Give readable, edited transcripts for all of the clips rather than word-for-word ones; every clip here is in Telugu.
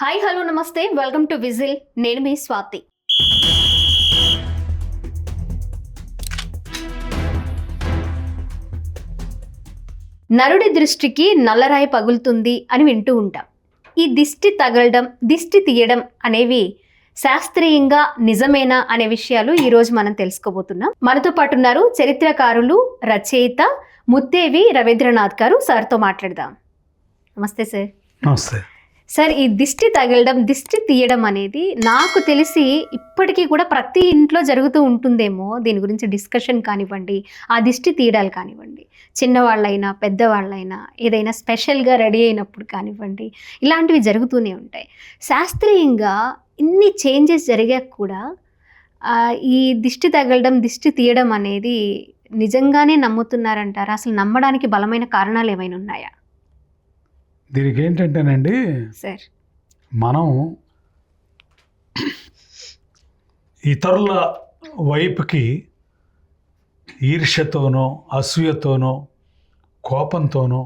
హాయ్ హలో నమస్తే వెల్కమ్ టు విజిల్. నేను మీ స్వాతి. నరుడి దృష్టికి నల్లరాయి పగులుతుంది అని వింటూ ఉంటాం. ఈ దిష్టి తగలడం, దిష్టి తీయడం అనేవి శాస్త్రీయంగా నిజమేనా అనే విషయాలు ఈరోజు మనం తెలుసుకోబోతున్నాం. మనతో పాటు ఉన్నారు చరిత్రకారులు, రచయిత ముత్తేవి రవీంద్రనాథ్ గారు. సార్తో మాట్లాడదాం. నమస్తే సార్. నమస్తే సార్, ఈ దిష్టి తగలడం, దిష్టి తీయడం అనేది నాకు తెలిసి ఇప్పటికీ కూడా ప్రతి ఇంట్లో జరుగుతూ ఉంటుందేమో. దీని గురించి డిస్కషన్ కానివ్వండి, ఆ దిష్టి తీయడాలు కానివ్వండి, చిన్నవాళ్ళైనా పెద్దవాళ్ళైనా ఏదైనా స్పెషల్గా రెడీ అయినప్పుడు కానివ్వండి, ఇలాంటివి జరుగుతూనే ఉంటాయి. శాస్త్రీయంగా ఇన్ని చేంజెస్ జరిగాక కూడా ఈ దిష్టి తగలడం, దిష్టి తీయడం అనేది నిజంగానే నమ్ముతున్నారంటారా? అసలు నమ్మడానికి బలమైన కారణాలు ఏమైనా ఉన్నాయా? దీనికి ఏంటంటేనండి, సార్, మనం ఇతరుల వైపుకి ఈర్ష్యతోనో, అసూయతోనో, కోపంతోనో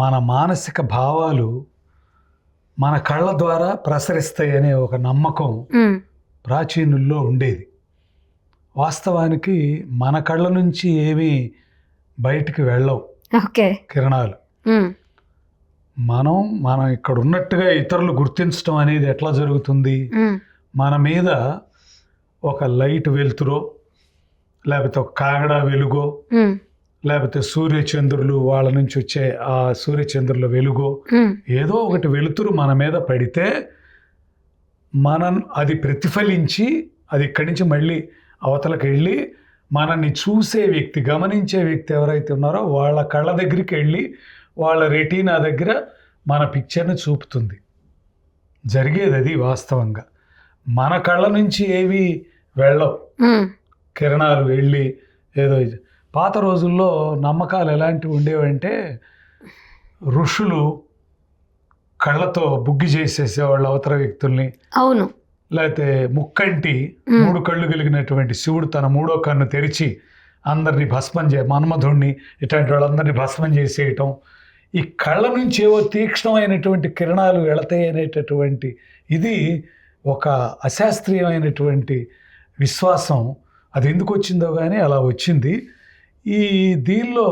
మన మానసిక భావాలు మన కళ్ళ ద్వారా ప్రసరిస్తాయనే ఒక నమ్మకం ప్రాచీనుల్లో ఉండేది. వాస్తవానికి మన కళ్ళ నుంచి ఏమీ బయటికి వెళ్ళవు కిరణాలు. మనం ఇక్కడ ఉన్నట్టుగా ఇతరులు గుర్తించడం అనేది ఎట్లా జరుగుతుంది? మన మీద ఒక లైట్ వెలుతురో, లేకపోతే ఒక కాగడ వెలుగో, లేకపోతే సూర్యచంద్రులు వాళ్ళ నుంచి వచ్చే ఆ సూర్యచంద్రుల వెలుగో, ఏదో ఒకటి వెలుతురు మన మీద పడితే మనం అది ప్రతిఫలించి అది ఇక్కడి నుంచి మళ్ళీ అవతలకి వెళ్ళి మనల్ని చూసే వ్యక్తి, గమనించే వ్యక్తి ఎవరైతే ఉన్నారో వాళ్ళ కళ్ళ దగ్గరికి వెళ్ళి వాళ్ళ రెటీనా దగ్గర మన పిక్చర్ని చూపుతుంది. జరిగేది అది. వాస్తవంగా మన కళ్ళ నుంచి ఏవి వెళ్ళవు కిరణాలు వెళ్ళి ఏదో. పాత రోజుల్లో నమ్మకాలు ఎలాంటివి ఉండేవంటే, ఋషులు కళ్ళతో బుగ్గి చేసేసేవాళ్ళు అవతల వ్యక్తుల్ని. అవును. లేకపోతే ముక్కంటి 3 కళ్ళు కలిగినటువంటి శివుడు తన 3వ కన్ను తెరిచి అందరినీ భస్మం మన్మధుణ్ణి ఇట్లాంటి వాళ్ళందరినీ భస్మం చేసేయటం. ఈ కళ్ళ నుంచి ఏవో తీక్ష్ణమైనటువంటి కిరణాలు వెళతాయి అనేటటువంటి ఇది ఒక అశాస్త్రీయమైనటువంటి విశ్వాసం. అది ఎందుకు వచ్చిందో కానీ అలా వచ్చింది. ఈ దీనిలో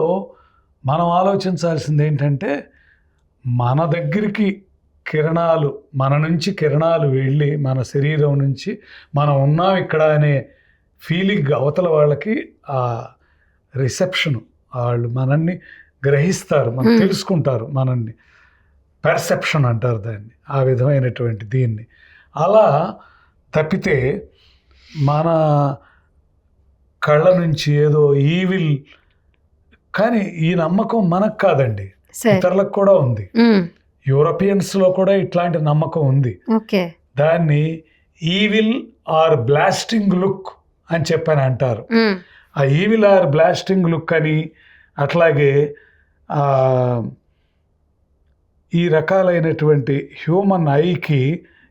మనం ఆలోచించాల్సింది ఏంటంటే, మన దగ్గరికి కిరణాలు, మన నుంచి కిరణాలు వెళ్ళి మన శరీరం నుంచి మనం ఉన్నాం ఇక్కడ అనే ఫీలింగ్ అవతల వాళ్ళకి ఆ రిసెప్షను, వాళ్ళు మనల్ని గ్రహిస్తారు, మనం తెలుసుకుంటారు, మనల్ని పర్సెప్షన్ అంటారు దాన్ని, ఆ విధమైనటువంటి దీన్ని. అలా తప్పితే మన కళ్ళ నుంచి ఏదో ఈవిల్, కానీ ఈ నమ్మకం మనకు కాదండి, ఇతరులకు కూడా ఉంది. యూరోపియన్స్లో కూడా ఇట్లాంటి నమ్మకం ఉంది. దాన్ని ఈవిల్ ఆర్ బ్లాస్టింగ్ లుక్ అని చెప్పని అంటారు. ఆ ఈవిల్ ఆర్ బ్లాస్టింగ్ లుక్ అని, అట్లాగే ఈ రకాలైనటువంటి హ్యూమన్ ఐకి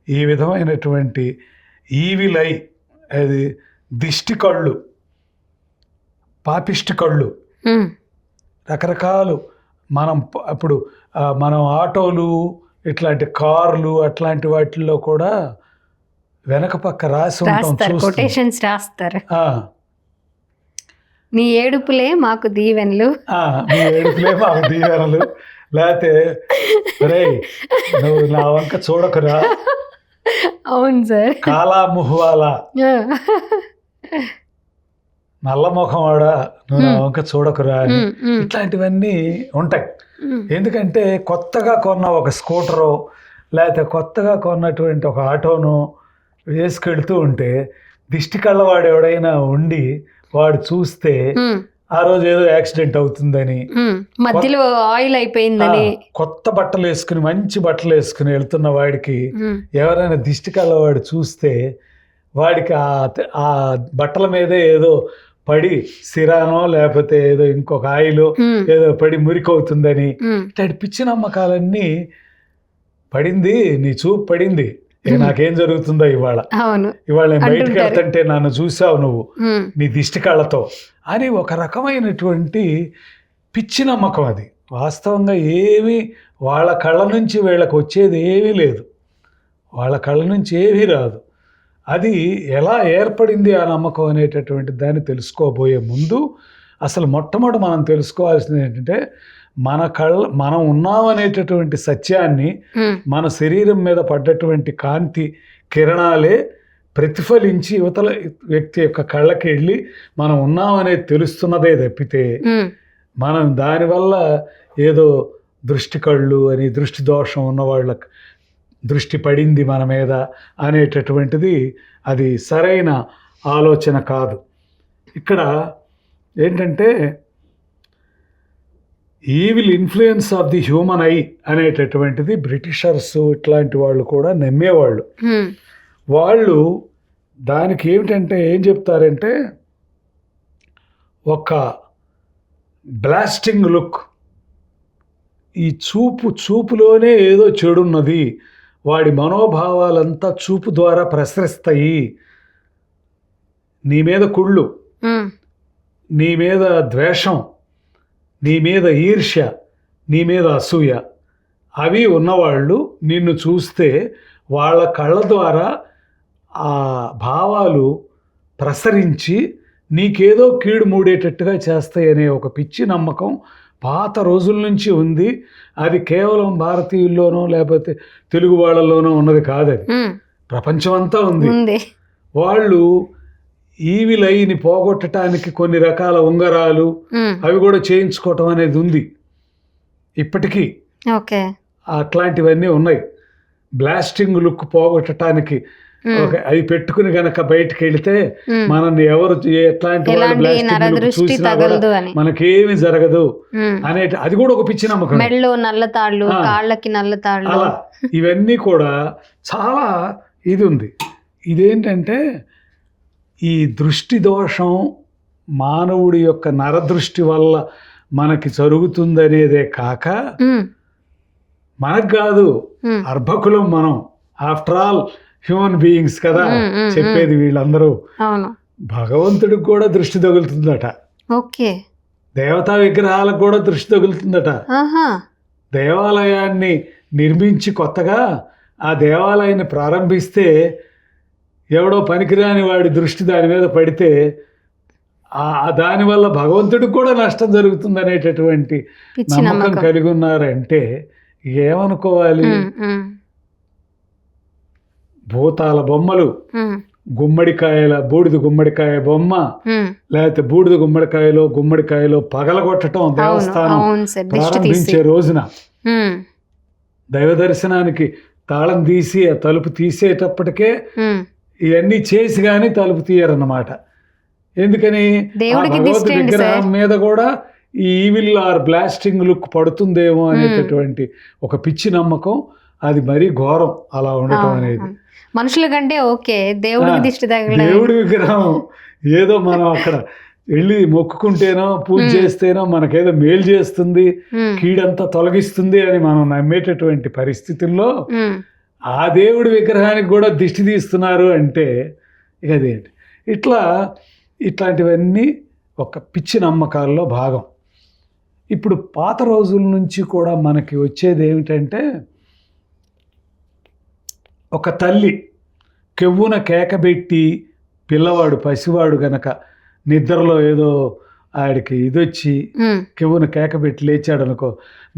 ఈ విధమైనటువంటి ఈవిల్ ఐ, అది దిష్టి కళ్ళు, పాపిష్టి కళ్ళు, రకరకాలు. మనం ఆటోలు, ఇట్లాంటి కార్లు, అట్లాంటి వాటిల్లో కూడా వెనక పక్క రాసి ఉంటాం, కొటేషన్స్ రాస్తారు. నీ ఏడుపులే మాకు దీవెనలు, నీ ఏడుపులే మాకు దీవెనలు, లేకపోతే నువ్వు నా వంక చూడకురా. అవును సార్. కాలా ముహ్వాలా, నల్ల ముఖం వాడా, నువ్వు నా వంక చూడకురా అని ఇట్లాంటివన్నీ ఉంటాయి. ఎందుకంటే కొత్తగా కొన్న ఒక స్కూటరో, లేకపోతే కొత్తగా కొన్నటువంటి ఒక ఆటోనో వేసుకెళ్తూ ఉంటే దిష్టి కళ్ళవాడు ఎవడైనా ఉండి వాడు చూస్తే ఆ రోజు ఏదో యాక్సిడెంట్ అవుతుందని, మధ్యలో ఆయిల్ అయిపోయిందని, కొత్త బట్టలు వేసుకుని మంచి బట్టలు వేసుకుని వెళ్తున్న వాడికి ఎవరైనా దిష్టి కళ్ళవాడు చూస్తే వాడికి ఆ బట్టల మీదే ఏదో పడి సిరానో లేకపోతే ఏదో ఇంకొక ఆయిల్ ఏదో పడి మురికవుతుందని, ఇట్లాంటి పిచ్చి నమ్మకాలన్నీ పడింది. నీ చూపు పడింది, నాకేం జరుగుతుందో ఇవాళ నేను బయటికి వెళ్తుంటే నన్ను చూసావు నువ్వు నీ దిష్టి కళ్ళతో అని ఒక రకమైనటువంటి పిచ్చి నమ్మకం. అది వాస్తవంగా ఏమీ వాళ్ళ కళ్ళ నుంచి వీళ్ళకి వచ్చేది ఏమీ లేదు. వాళ్ళ కళ్ళ నుంచి ఏమీ రాదు. అది ఎలా ఏర్పడింది ఆ నమ్మకం అనేటటువంటి దాన్ని తెలుసుకోబోయే ముందు అసలు మొట్టమొదటి మనం తెలుసుకోవాల్సింది ఏంటంటే మనం ఉన్నామనేటటువంటి సత్యాన్ని మన శరీరం మీద పడ్డటువంటి కాంతి కిరణాలే ప్రతిఫలించి యువతల వ్యక్తి యొక్క కళ్ళకి వెళ్ళి మనం ఉన్నామనేది తెలుస్తున్నదే తప్పితే మనం దానివల్ల ఏదో దృష్టి కళ్ళు అని దృష్టి దోషం ఉన్న వాళ్ళకి దృష్టి పడింది మన మీద అనేటటువంటిది అది సరైన ఆలోచన కాదు. ఇక్కడ ఏంటంటే evil influence of the human I అనేటటువంటిది బ్రిటిషర్స్ ఇట్లాంటి వాళ్ళు కూడా నమ్మేవాళ్ళు. వాళ్ళు దానికి ఏమిటంటే ఏం చెప్తారంటే ఒక బ్లాస్టింగ్ లుక్, ఈ చూపులోనే ఏదో చెడున్నది, వాడి మనోభావాలంతా చూపు ద్వారా ప్రసరిస్తాయి, నీ మీద కుళ్ళు, నీ మీద ద్వేషం, నీ మీద ఈర్ష్య, నీ మీద అసూయ అవి ఉన్నవాళ్ళు నిన్ను చూస్తే వాళ్ళ కళ్ళ ద్వారా ఆ భావాలు ప్రసరించి నీకేదో కీడు మూడేటట్టుగా చేస్తాయనే ఒక పిచ్చి నమ్మకం పాత రోజుల నుంచి ఉంది. అది కేవలం భారతీయుల్లోనో లేకపోతే తెలుగు వాళ్ళలోనో ఉన్నది కాదది, ప్రపంచం అంతా ఉంది. వాళ్ళు ఈవిలైని పోగొట్టడానికి కొన్ని రకాల ఉంగరాలు అవి కూడా చేయించుకోవటం అనేది ఉంది ఇప్పటికీ. అట్లాంటివన్నీ ఉన్నాయి. బ్లాస్టింగ్ లుక్ పోగొట్టడానికి అవి పెట్టుకుని గనక బయటకు వెళితే మనల్ని ఎవరు ఎట్లాంటి చూసినా మనకేమి జరగదు అనే అది కూడా ఒక పిచ్చి నమ్మకం. అలా ఇవన్నీ కూడా చాలా ఇది ఉంది. ఇదేంటంటే ఈ దృష్టి దోషం మానవుడి యొక్క నరదృష్టి వల్ల మనకి జరుగుతుందనేదే కాక మనకు కాదు, అర్భకులం మనం, ఆఫ్టర్ ఆల్ హ్యూమన్ బీయింగ్స్ కదా చెప్పేది. వీళ్ళందరూ భగవంతుడికి కూడా దృష్టి తగులుతుందట, దేవతా విగ్రహాలకు కూడా దృష్టి తగులుతుందట. దేవాలయాన్ని నిర్మించి కొత్తగా ఆ దేవాలయాన్ని ప్రారంభిస్తే ఎవడో పనికిరాని వాడి దృష్టి దాని మీద పడితే దానివల్ల భగవంతుడికి కూడా నష్టం జరుగుతుంది అనేటటువంటి నమ్మకం కలిగి ఉన్నారంటే ఏమనుకోవాలి? భూతాల బొమ్మలు, బూడిద గుమ్మడికాయ బొమ్మ, లేకపోతే బూడిద గుమ్మడికాయలో పగలగొట్టడం దేవస్థానం ప్రారంభించే రోజున దైవ దర్శనానికి తాళం తీసి ఆ తలుపు తీసేటప్పటికే ఇవన్నీ చేసి కానీ తలుపు తీయరన్నమాట. ఎందుకని భగవద్ విగ్రహం మీద కూడా ఈ ఈవిల్ ఆర్ బ్లాస్టింగ్ లుక్ పడుతుందేమో అనేటటువంటి ఒక పిచ్చి నమ్మకం. అది మరీ ఘోరం అలా ఉండటం అనేది. మనుషుల కంటే ఓకే, దేవుడి విగ్రహం ఏదో మనం అక్కడ వెళ్ళి మొక్కుకుంటేనో పూజ చేస్తేనో మనకేదో మేలు చేస్తుంది, కీడంతా తొలగిస్తుంది అని మనం నమ్మేటటువంటి పరిస్థితుల్లో ఆ దేవుడి విగ్రహానికి కూడా దిష్టి తీస్తున్నారు అంటే ఇక అదేంటి? ఇట్లాంటివన్నీ ఒక పిచ్చి నమ్మకాల్లో భాగం. ఇప్పుడు పాత రోజుల నుంచి కూడా మనకి వచ్చేది ఏమిటంటే ఒక తల్లి కెవ్వున కేకబెట్టి పిల్లవాడు పసివాడు గనక నిద్రలో ఏదో ఆడికి ఇదొచ్చి కెవ్వున కేకబెట్టి లేచాడు అనుకో,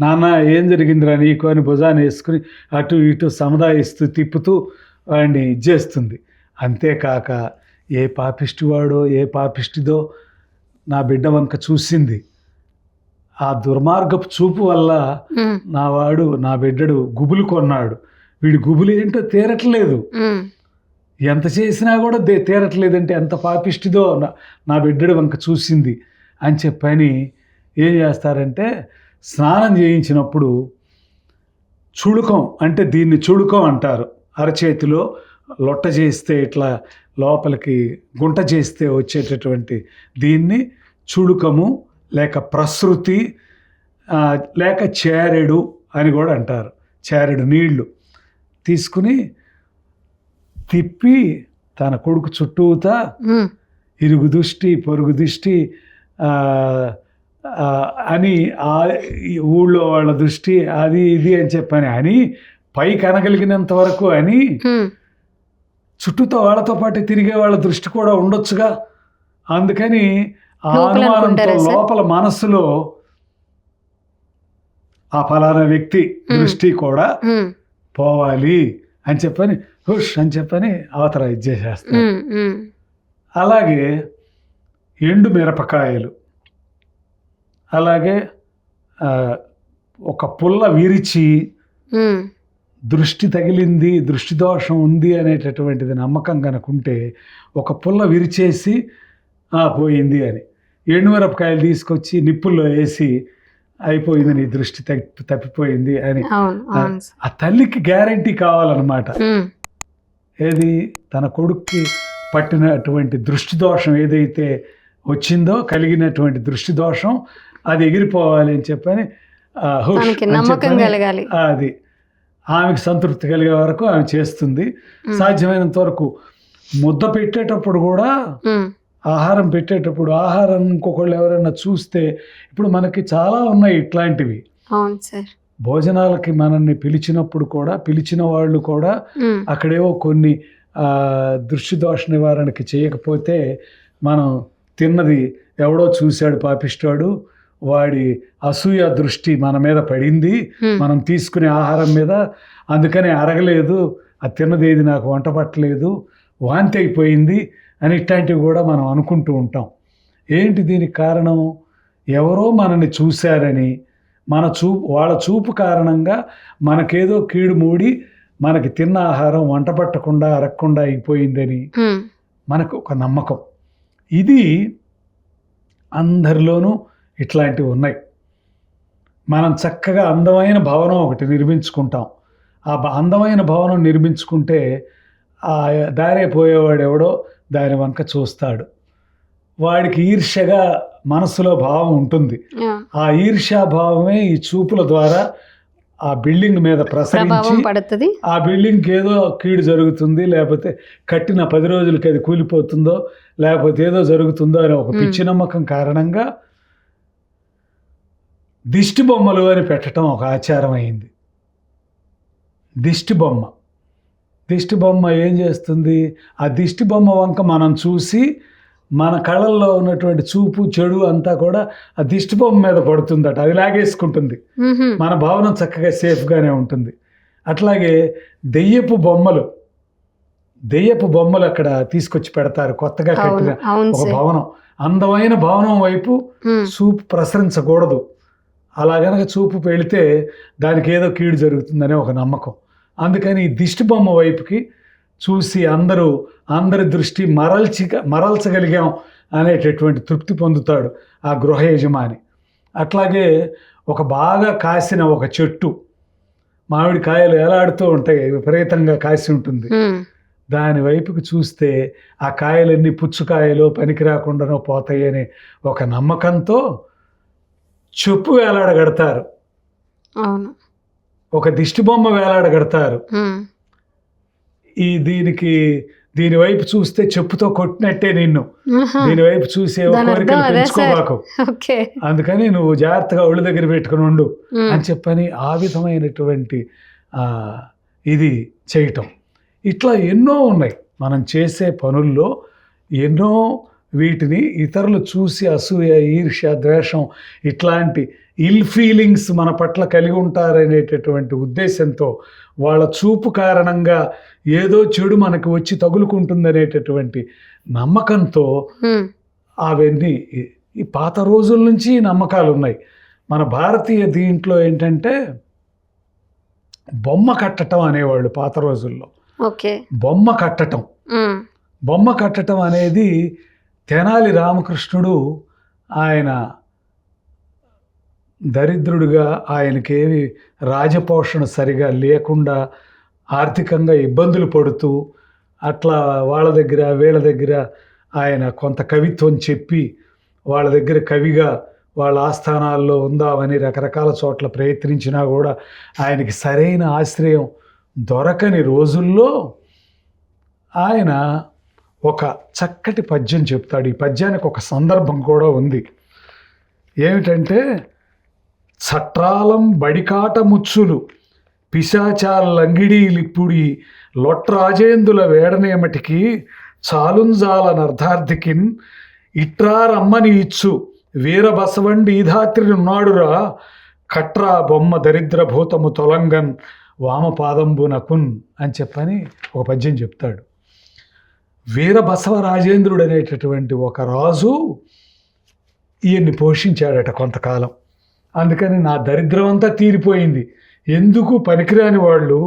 నాన్న ఏం జరిగిందిరా నీకు అని భుజాన్ని వేసుకుని అటు ఇటు సముదాయిస్తూ తిప్పుతూ వాడిని ఇచ్చేస్తుంది. అంతేకాక ఏ పాపిష్టివాడో ఏ పాపిష్టిదో నా బిడ్డ వంక చూసింది, ఆ దుర్మార్గపు చూపు వల్ల నా బిడ్డడు గుబులు కొన్నాడు, వీడి గుబులు ఏంటో తీరట్లేదు, ఎంత చేసినా కూడా తీరట్లేదంటే ఎంత పాపిష్టిదో నా బిడ్డడు వంక చూసింది అని చెప్పని ఏం చేస్తారంటే స్నానం చేయించినప్పుడు చుడుకం, అంటే దీన్ని చుడుకం అంటారు, అరచేతిలో లొట్ట చేస్తే ఇట్లా లోపలికి గుంట చేస్తే వచ్చేటటువంటి దీన్ని చుడుకము లేక ప్రసృతి లేక చేరెడు అని కూడా అంటారు. చేరెడు నీళ్లు తీసుకుని తిప్పి తన కొడుకు చుట్టూతా ఇరుగు దుష్టి పొరుగు దిష్టి అని ఊళ్ళో వాళ్ళ దృష్టి అది ఇది అని చెప్పని అని పైకి అనగలిగినంత వరకు అని చుట్టూతో వాళ్ళతో పాటు తిరిగే వాళ్ళ దృష్టి కూడా ఉండొచ్చుగా. అందుకని ఆ అనుమానంతో లోపల మనస్సులో ఆ ఫలానా వ్యక్తి దృష్టి కూడా పోవాలి అని చెప్పని హుష్ అని చెప్పని అవతల ఇచ్చేసేస్తారు. అలాగే ఎండు మిరపకాయలు, అలాగే ఒక పుల్ల విరిచి దృష్టి తగిలింది, దృష్టి దోషం ఉంది అనేటటువంటిది నమ్మకం కనుకుంటే ఒక పుల్ల విరిచేసి పోయింది అని, ఎండుమిరపకాయలు తీసుకొచ్చి నిప్పుల్లో వేసి అయిపోయింది, నీ దృష్టి తప్పిపోయింది అని ఆ తల్లికి గ్యారంటీ కావాలన్నమాట. ఏది తన కొడుక్కి పట్టినటువంటి దృష్టి దోషం ఏదైతే వచ్చిందో, కలిగినటువంటి దృష్టి దోషం అది ఎగిరిపోవాలి అని చెప్పని అది ఆమెకు సంతృప్తి కలిగే వరకు ఆమె చేస్తుంది. సాధ్యమైనంత వరకు ముద్ద పెట్టేటప్పుడు కూడా, ఆహారం పెట్టేటప్పుడు ఆహారం ఇంకొకళ్ళు ఎవరైనా చూస్తే, ఇప్పుడు మనకి చాలా ఉన్నాయి ఇట్లాంటివి. భోజనాలకి మనల్ని పిలిచినప్పుడు కూడా, పిలిచిన వాళ్ళు కూడా అక్కడేవో కొన్ని దృష్టి దోష నివారణకి చేయకపోతే మనం తిన్నది ఎవడో చూశాడు పాపిస్తాడు, వాడి అసూయ దృష్టి మన మీద పడింది, మనం తీసుకునే ఆహారం మీద, అందుకని అరగలేదు, అది తిన్నది ఏది నాకు వంట పట్టలేదు, వాంతి అయిపోయింది అని ఇట్లాంటివి కూడా మనం అనుకుంటూ ఉంటాం. ఏంటి దీనికి కారణం? ఎవరో మనల్ని చూశారని, వాళ్ళ చూపు కారణంగా మనకేదో కీడు మూడి మనకి తిన్న ఆహారం వంట పట్టకుండా అరగకుండా అయిపోయిందని మనకు ఒక నమ్మకం. ఇది అందరిలోనూ ఇట్లాంటివి ఉన్నాయి. మనం చక్కగా అందమైన భవనం ఒకటి నిర్మించుకుంటాం. ఆ అందమైన భవనం నిర్మించుకుంటే ఆ దారే పోయేవాడు ఎవడో దాని వంక చూస్తాడు, వాడికి ఈర్ష్యగా మనసులో భావం ఉంటుంది. ఆ ఈర్ష్యా భావమే ఈ చూపుల ద్వారా ఆ బిల్డింగ్ మీద ప్రసరించి ఆ బిల్డింగ్కి ఏదో కీడు జరుగుతుంది, లేకపోతే కట్టిన 10 రోజులకి అది కూలిపోతుందో, లేకపోతే ఏదో జరుగుతుందో అనే ఒక పిచ్చి నమ్మకం కారణంగా దిష్టి బొమ్మలు అని పెట్టడం ఒక ఆచారం అయింది. దిష్టి బొమ్మ ఏం చేస్తుంది? ఆ దిష్టి బొమ్మ వంక మనం చూసి మన కళ్ళల్లో ఉన్నటువంటి చూపు చెడు అంతా కూడా ఆ దిష్టి బొమ్మ మీద పడుతుందట, అది లాగేసుకుంటుంది, మన భవనం చక్కగా సేఫ్గానే ఉంటుంది. అట్లాగే దెయ్యపు బొమ్మలు అక్కడ తీసుకొచ్చి పెడతారు. కొత్తగా కట్టిన ఒక భవనం, అందమైన భవనం వైపు చూపు ప్రసరించకూడదు. అలా గనక చూపు పెడితే దానికి ఏదో కీడు జరుగుతుందనే ఒక నమ్మకం. అందుకని ఈ దిష్టి బొమ్మ వైపుకి చూసి అందరి దృష్టి మరల్చగలిగాం అనేటటువంటి తృప్తి పొందుతాడు ఆ గృహ యజమాని. అట్లాగే ఒక బాగా కాసిన ఒక చెట్టు, మామిడి కాయలు ఎలాడుతూ ఉంటాయి, విపరీతంగా కాసి ఉంటుంది, దాని వైపుకి చూస్తే ఆ కాయలన్నీ పుచ్చుకాయలు పనికి రాకుండానో పోతాయి అనే ఒక నమ్మకంతో చెప్పు వేలాడగడతారు, ఒక దిష్టి బొమ్మ వేలాడగడతారు. దీని వైపు చూస్తే చెప్పుతో కొట్టినట్టే నిన్ను, దీని వైపు చూసే కోరికలు పెంచుకోబాకు, అందుకని నువ్వు జాగ్రత్తగా ఒళ్ళు దగ్గర పెట్టుకుని ఉండు అని చెప్పని ఆ విధమైనటువంటి ఇది చేయటం. ఇట్లా ఎన్నో ఉన్నాయి మనం చేసే పనుల్లో. ఎన్నో వీటిని ఇతరులు చూసి అసూయ, ఈర్ష్య, ద్వేషం ఇట్లాంటి ఇల్ ఫీలింగ్స్ మన పట్ల కలిగి ఉంటారనేటటువంటి ఉద్దేశంతో, వాళ్ళ చూపు కారణంగా ఏదో చెడు మనకు వచ్చి తగులుకుంటుందనేటటువంటి నమ్మకంతో అవన్నీ ఈ పాత రోజుల నుంచి నమ్మకాలు ఉన్నాయి. మన భారతీయ దీంట్లో ఏంటంటే బొమ్మ కట్టడం అనేవాళ్ళు పాత రోజుల్లో. బొమ్మ కట్టడం అనేది తెనాలి రామకృష్ణుడు, ఆయన దరిద్రుడిగా, ఆయనకేమి రాజపోషణ సరిగా లేకుండా ఆర్థికంగా ఇబ్బందులు పడుతూ అట్లా వాళ్ళ దగ్గర వీళ్ళ దగ్గర ఆయన కొంత కవిత్వం చెప్పి వాళ్ళ దగ్గర కవిగా వాళ్ళ ఆస్థానాల్లో ఉందామని రకరకాల చోట్ల ప్రయత్నించినా కూడా ఆయనకి సరైన ఆశ్రయం దొరకని రోజుల్లో ఆయన ఒక చక్కటి పద్యం చెప్తాడు. ఈ పద్యానికి ఒక సందర్భం కూడా ఉంది. ఏమిటంటే, చట్రాలం బడికాట ముచ్చులు పిశాచాల లంగిడీలిప్పుడి లొట్రాజేందుల వేడనేమటికి చాలుంజాల నర్ధార్థికిన్ ఇట్రా రమ్మని ఇచ్చు వీరబసవండి ఈధాత్రినున్నాడురా కట్రా బొమ్మ దరిద్రభూతము తొలంగన్ వామపాదంబునకున్ అని చెప్పని ఒక పద్యం చెప్తాడు. వీరబసవరాజేంద్రుడు అనేటటువంటి ఒక రాజు ఈయన్ని పోషించాడట కొంతకాలం. అందుకని నా దరిద్రం అంతా తీరిపోయింది. ఎందుకు పనికిరాని వాళ్ళు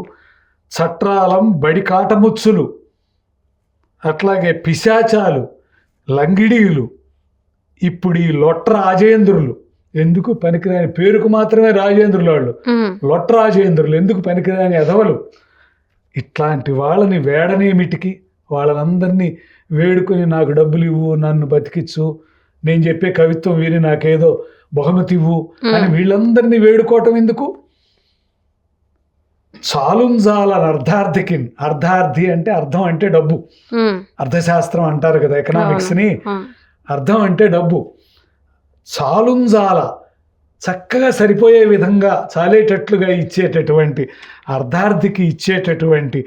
చట్రాలం బడి కాటముచ్చులు, అట్లాగే పిశాచాలు, లంగిడీలు, ఇప్పుడు ఈ లొట్ట రాజేంద్రులు, ఎందుకు పనికిరాని పేరుకు మాత్రమే రాజేంద్రులు వాళ్ళు, లొట్ట రాజేంద్రులు ఎందుకు పనికిరాని ఎదవలు, ఇట్లాంటి వాళ్ళని వేడనేమిటికి వాళ్ళనందరినీ వేడుకొని నాకు డబ్బులు ఇవ్వు, నన్ను బతికిచ్చు, నేను చెప్పే కవిత్వం విని నాకేదో బహుమతి ఇవ్వు అని వీళ్ళందరినీ వేడుకోవటం ఎందుకు? చాలుంజాల అర్ధార్థికిన్, అర్ధార్థి అంటే అర్థం అంటే డబ్బు, అర్థశాస్త్రం అంటారు కదా ఎకనామిక్స్ని, అర్థం అంటే డబ్బు. చాలుంజాల చక్కగా సరిపోయే విధంగా చాలేటట్లుగా ఇచ్చేటటువంటి, అర్ధార్థికి ఇచ్చేటటువంటి,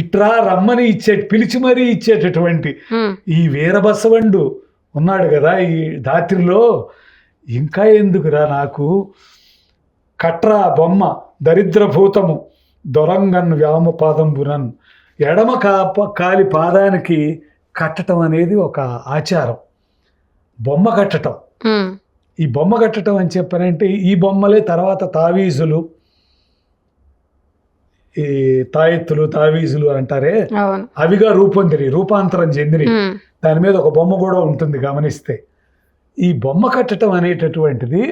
ఇట్రా రమ్మని పిలిచి మరీ ఇచ్చేటటువంటి ఈ వీరబసవండు ఉన్నాడు కదా ఈ ధాత్రిలో, ఇంకా ఎందుకురా నాకు కట్రా బొమ్మ దరిద్రభూతము దొరంగన్ వ్యామపాదంబునన్, ఎడమ కాలి పాదానికి కట్టడం అనేది ఒక ఆచారం, బొమ్మ కట్టడం. ఈ బొమ్మ కట్టడం అని చెప్పనంటే ఈ బొమ్మలే తర్వాత తావీజులు, ఈ తాయెత్తులు తావీజులు అంటారే అవిగా రూపాంతరం చెందినవి. దాని మీద ఒక బొమ్మ కూడా ఉంటుంది గమనిస్తే. ఈ బొమ్మ కట్టడం అనేటటువంటిది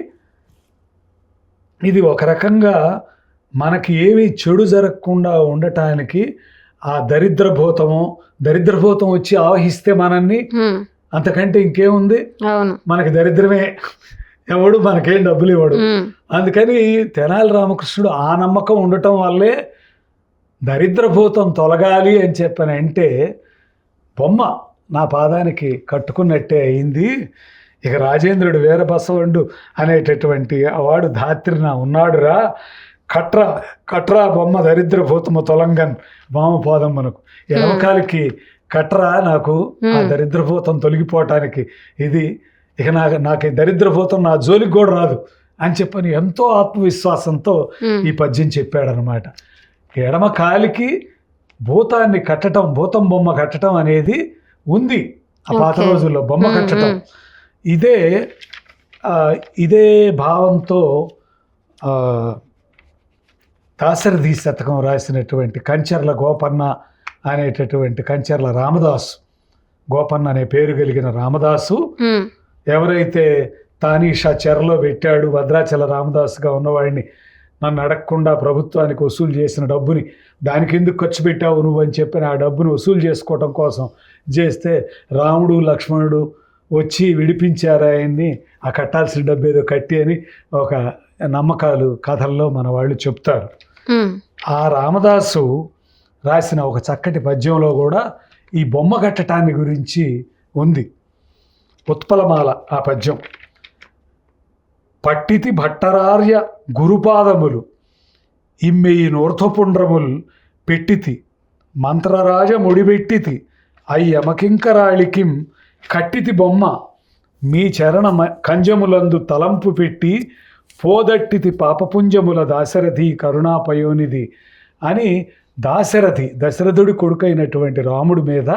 ఇది ఒక రకంగా మనకి ఏమీ చెడు జరగకుండా ఉండటానికి, ఆ దరిద్రభూతం వచ్చి ఆవహిస్తే మనల్ని, అంతకంటే ఇంకేముంది, మనకి దరిద్రమే, ఎవడు మనకేం డబ్బులు ఇవ్వడు. అందుకని తెనాలి రామకృష్ణుడు ఆ నమ్మకం ఉండటం వల్లే దరిద్రభూతం తొలగాలి అని చెప్పనంటే బొమ్మ నా పాదానికి కట్టుకున్నట్టే అయింది. ఇక రాజేంద్రుడు వీరబసవండు అనేటటువంటి వాడు ధాత్రిన ఉన్నాడురా, కట్రా బొమ్మ దరిద్రభూతము తొలంగన్ వామపాదం మనకు, ఎడమకాలికి కట్రా నాకు ఆ దరిద్రభూతం తొలగిపోవటానికి, ఇది ఇక నాకు దరిద్రభూతం నా జోలికి కూడా రాదు అని చెప్పని ఎంతో ఆత్మవిశ్వాసంతో ఈ పద్యం చెప్పాడనమాట. ఎడమ కాలికి భూతాన్ని కట్టడం, భూతం బొమ్మ కట్టడం అనేది ఉంది ఆ పాత రోజుల్లో, బొమ్మ కట్టడం. ఇదే భావంతో దాశరథి శతకం రాసినటువంటి కంచర్ల గోపన్న అనేటటువంటి, కంచర్ల రామదాసు, గోపన్న అనే పేరు కలిగిన రామదాసు ఎవరైతే తానీషా చెరలో పెట్టాడు, భద్రాచల రామదాసుగా ఉన్నవాడిని, నన్ను అడగకుండా ప్రభుత్వానికి వసూలు చేసిన డబ్బుని దానికి ఎందుకు ఖర్చు పెట్టావు నువ్వు అని చెప్పి ఆ డబ్బుని వసూలు చేసుకోవటం కోసం చేస్తే రాముడు లక్ష్మణుడు వచ్చి విడిపించారు ఆయన్ని, ఆ కట్టాల్సిన డబ్బు ఏదో కట్టి అని ఒక నమ్మకాలు కథల్లో మన వాళ్ళు చెప్తారు. ఆ రామదాసు రాసిన ఒక చక్కటి పద్యంలో కూడా ఈ బొమ్మ కట్టటాన్ని గురించి ఉంది. ఉత్పలమాల ఆ పద్యం. పట్టితి భట్టరార్య గురుపాదములు ఇమ్మెయి నోర్ధపుండ్రముల్ పెట్టితి మంత్రరాజ ముడిబెట్టితి అయ్యమకింకరాళికిం కట్టితి బొమ్మ మీ చరణ కంజములందు తలంపు పెట్టి పోదట్టితి పాపపుంజముల దాశరథి కరుణాపయోనిది అని దశరథుడి కొడుకైనటువంటి రాముడి మీద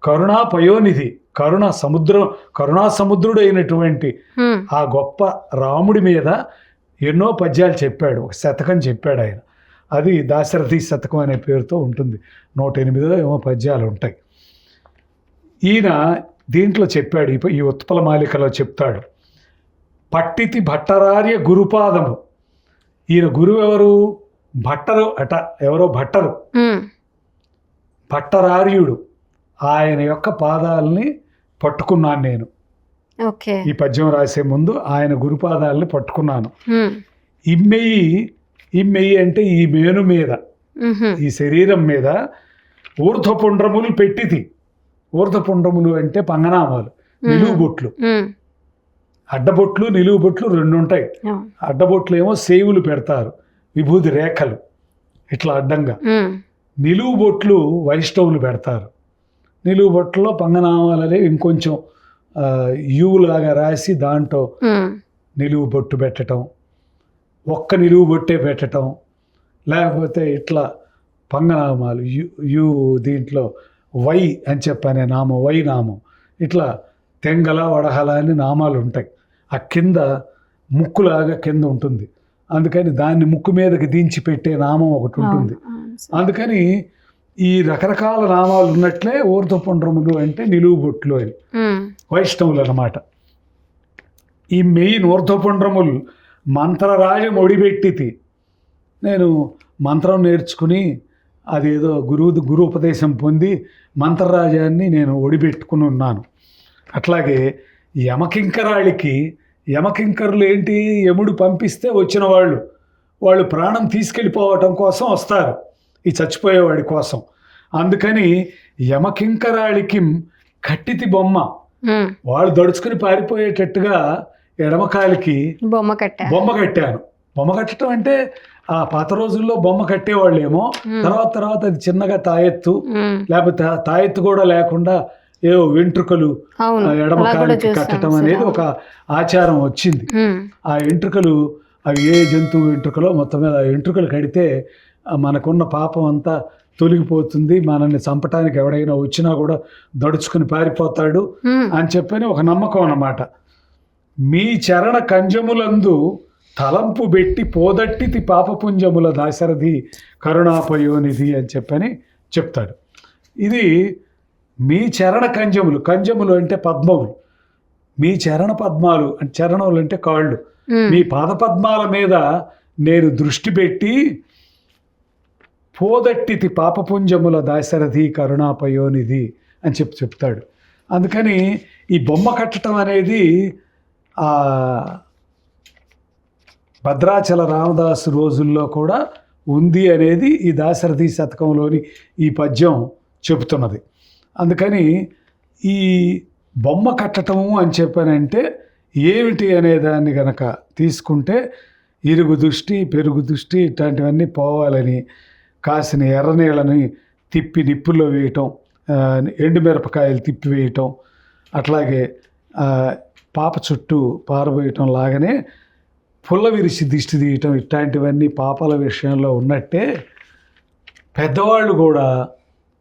కరుణాపయోనిధి, కరుణా సముద్రుడైనటువంటి ఆ గొప్ప రాముడి మీద ఎన్నో పద్యాలు చెప్పాడు, ఒక శతకం చెప్పాడు ఆయన. అది దాశరథి శతకం అనే పేరుతో ఉంటుంది. 108 ఏమో పద్యాలు ఉంటాయి. ఈయన దీంట్లో చెప్పాడు, ఈ ఉత్పల మాలికలో చెప్తాడు. పట్టితి భట్టరార్య గురుపాదము. ఈయన గురువు ఎవరు? భట్టరు అట, ఎవరో భట్టరు, భట్టరార్యుడు. ఆయన యొక్క పాదాలని పట్టుకున్నాను నేను. ఈ పద్యం రాసే ముందు ఆయన గురుపాదాలని పట్టుకున్నాను. ఇమ్మెయి అంటే ఈ మేను మీద, ఈ శరీరం మీద ఊర్ధ్వపుండ్రములు పెట్టితి. ఊర్ధ్వపుండ్రములు అంటే పంగనామాలు, నిలువు బొట్లు. అడ్డబొట్లు నిలువు బొట్లు 2 ఉంటాయి. అడ్డబొట్లు ఏమో సేవులు పెడతారు, విభూది రేఖలు. ఇట్లా అడ్డంగా. ఉమ్, నిలువు బొట్లు వైష్ణవులు పెడతారు. నిలువు బొట్టులో పంగనామాలని ఇంకొంచెం యూలాగా రాసి దాంట్లో ఉమ్, నిలువు బొట్టు పెట్టడం, ఒక్క నిలువు బొట్టే పెట్టడం, లేకపోతే ఇట్లా పంగనామాలు యు దీంట్లో వై అని చెప్పనే నామం, వై నామం, ఇట్లా తెంగల వడహల అని నామాలు ఉంటాయి. ఆ కింద ముక్కులాగా కింద ఉంటుంది, అందుకని దాన్ని ముక్కు మీదకి దించి పెట్టే నామం ఒకటి ఉంటుంది. అందుకని ఈ రకరకాల నామాలు ఉన్నట్లే ఊర్ధ్వపుండ్రములు అంటే నిలువు బొట్లు అని ఉమ్, వైష్ణవులు అన్నమాట. ఈ మెయిన్ ఊర్ధ్వపుండ్రములు మంత్రరాజం ఒడిబెట్టితి. నేను మంత్రం నేర్చుకుని అదేదో గురు ఉపదేశం పొంది మంత్రరాజాన్ని నేను ఒడిబెట్టుకుని ఉన్నాను. అట్లాగే యమకింకరులు ఏంటి, యముడు పంపిస్తే వచ్చిన వాళ్ళు ప్రాణం తీసుకెళ్ళిపోవటం కోసం వస్తారు, ఈ చచ్చిపోయేవాడి కోసం. అందుకని యమకింకరాళికి కట్టితి బొమ్మ, ఉమ్, వాళ్ళు దడుచుకుని పారిపోయేటట్టుగా ఎడమకాలికి బొమ్మ కట్టాను. బొమ్మ కట్టడం అంటే ఆ పాత రోజుల్లో బొమ్మ కట్టేవాళ్ళేమో. తర్వాత అది చిన్నగా తాయెత్తు, ఉమ్, లేకపోతే తాయెత్తు కూడా లేకుండా ఏవో వెంట్రుకలు అవును, ఎడమకాలికి కట్టడం అనేది ఒక ఆచారం వచ్చింది. ఉమ్, ఆ వెంట్రుకలు అవి ఏ జంతువు వెంట్రుకలో మొత్తం మీద ఆ వెంట్రుకలు కడితే మనకున్న పాపం అంతా తొలగిపోతుంది, మనల్ని చంపటానికి ఎవడైనా వచ్చినా కూడా దడుచుకుని పారిపోతాడు ఉమ్, అని చెప్పని ఒక నమ్మకం అన్నమాట. మీ చరణ కంజములందు తలంపు పెట్టి పోదట్టితి పాపపుంజముల దాశరథి కరుణాపయోనిధి అని చెప్పని చెప్తాడు. ఇది మీ చరణ కంజములు అంటే పద్మములు, మీ చరణ పద్మాలు అంటే చరణములు అంటే కాళ్ళు, ఉమ్, మీ పాద పద్మాల మీద నేను దృష్టి పెట్టి పోదట్టితి పాపపుంజముల దాశరథి కరుణాపయోనిధి అని చెప్తాడు. అందుకని ఈ బొమ్మ కట్టడం అనేది ఆ భద్రాచల రామదాసు రోజుల్లో కూడా ఉంది అనేది ఈ దాశరథి శతకంలోని ఈ పద్యం చెబుతున్నది. అందుకని ఈ బొమ్మ కట్టటము అని చెప్పానంటే ఏమిటి అనేదాన్ని గనక తీసుకుంటే ఇరుగు దృష్టి, పెరుగు దృష్టి ఇట్లాంటివన్నీ పోవాలని కాసిన ఎర్రనీళ్ళని తిప్పి నిప్పుల్లో వేయటం, ఎండుమిరపకాయలు తిప్పి వేయటం, అట్లాగే పాప చుట్టూ పారబోయటం లాగానే పుల్ల విరిచి దిష్టి తీయటం, ఇట్లాంటివన్నీ పాపాల విషయంలో ఉన్నట్టే పెద్దవాళ్ళు కూడా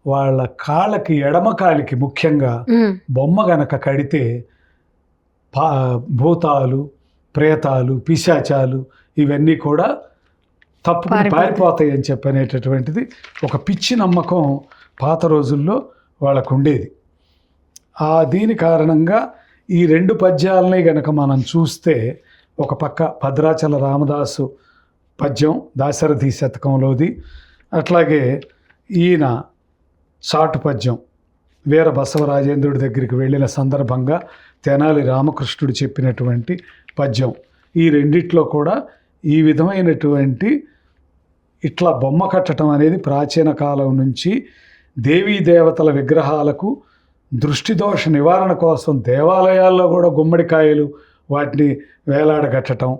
వాళ్ళ కాళ్ళకి, ఎడమ కాలికి ముఖ్యంగా ఉమ్, బొమ్మ గనక కడితే భూతాలు, ప్రేతాలు, పిశాచాలు ఇవన్నీ కూడా తప్పుకుని పారిపోతాయి అని చెప్పనేటటువంటిది ఒక పిచ్చి నమ్మకం పాత రోజుల్లో వాళ్ళకు ఉండేది. దీని కారణంగా ఈ రెండు పద్యాలని గనక మనం చూస్తే, ఒక పక్క భద్రాచల రామదాసు పద్యం దాశరథి శతకంలోది, అట్లాగే ఈయన చాటు పద్యం వీర బసవరాజేంద్రుడి దగ్గరికి వెళ్ళిన సందర్భంగా తెనాలి రామకృష్ణుడు చెప్పినటువంటి పద్యం, ఈ రెండిట్లో కూడా ఈ విధమైనటువంటి ఇట్లా బొమ్మ కట్టడం అనేది ప్రాచీన కాలం నుంచి దేవీ దేవతల విగ్రహాలకు దృష్టి దోష నివారణ కోసం దేవాలయాల్లో కూడా గుమ్మడికాయలు వాటిని వేలాడగట్టడం,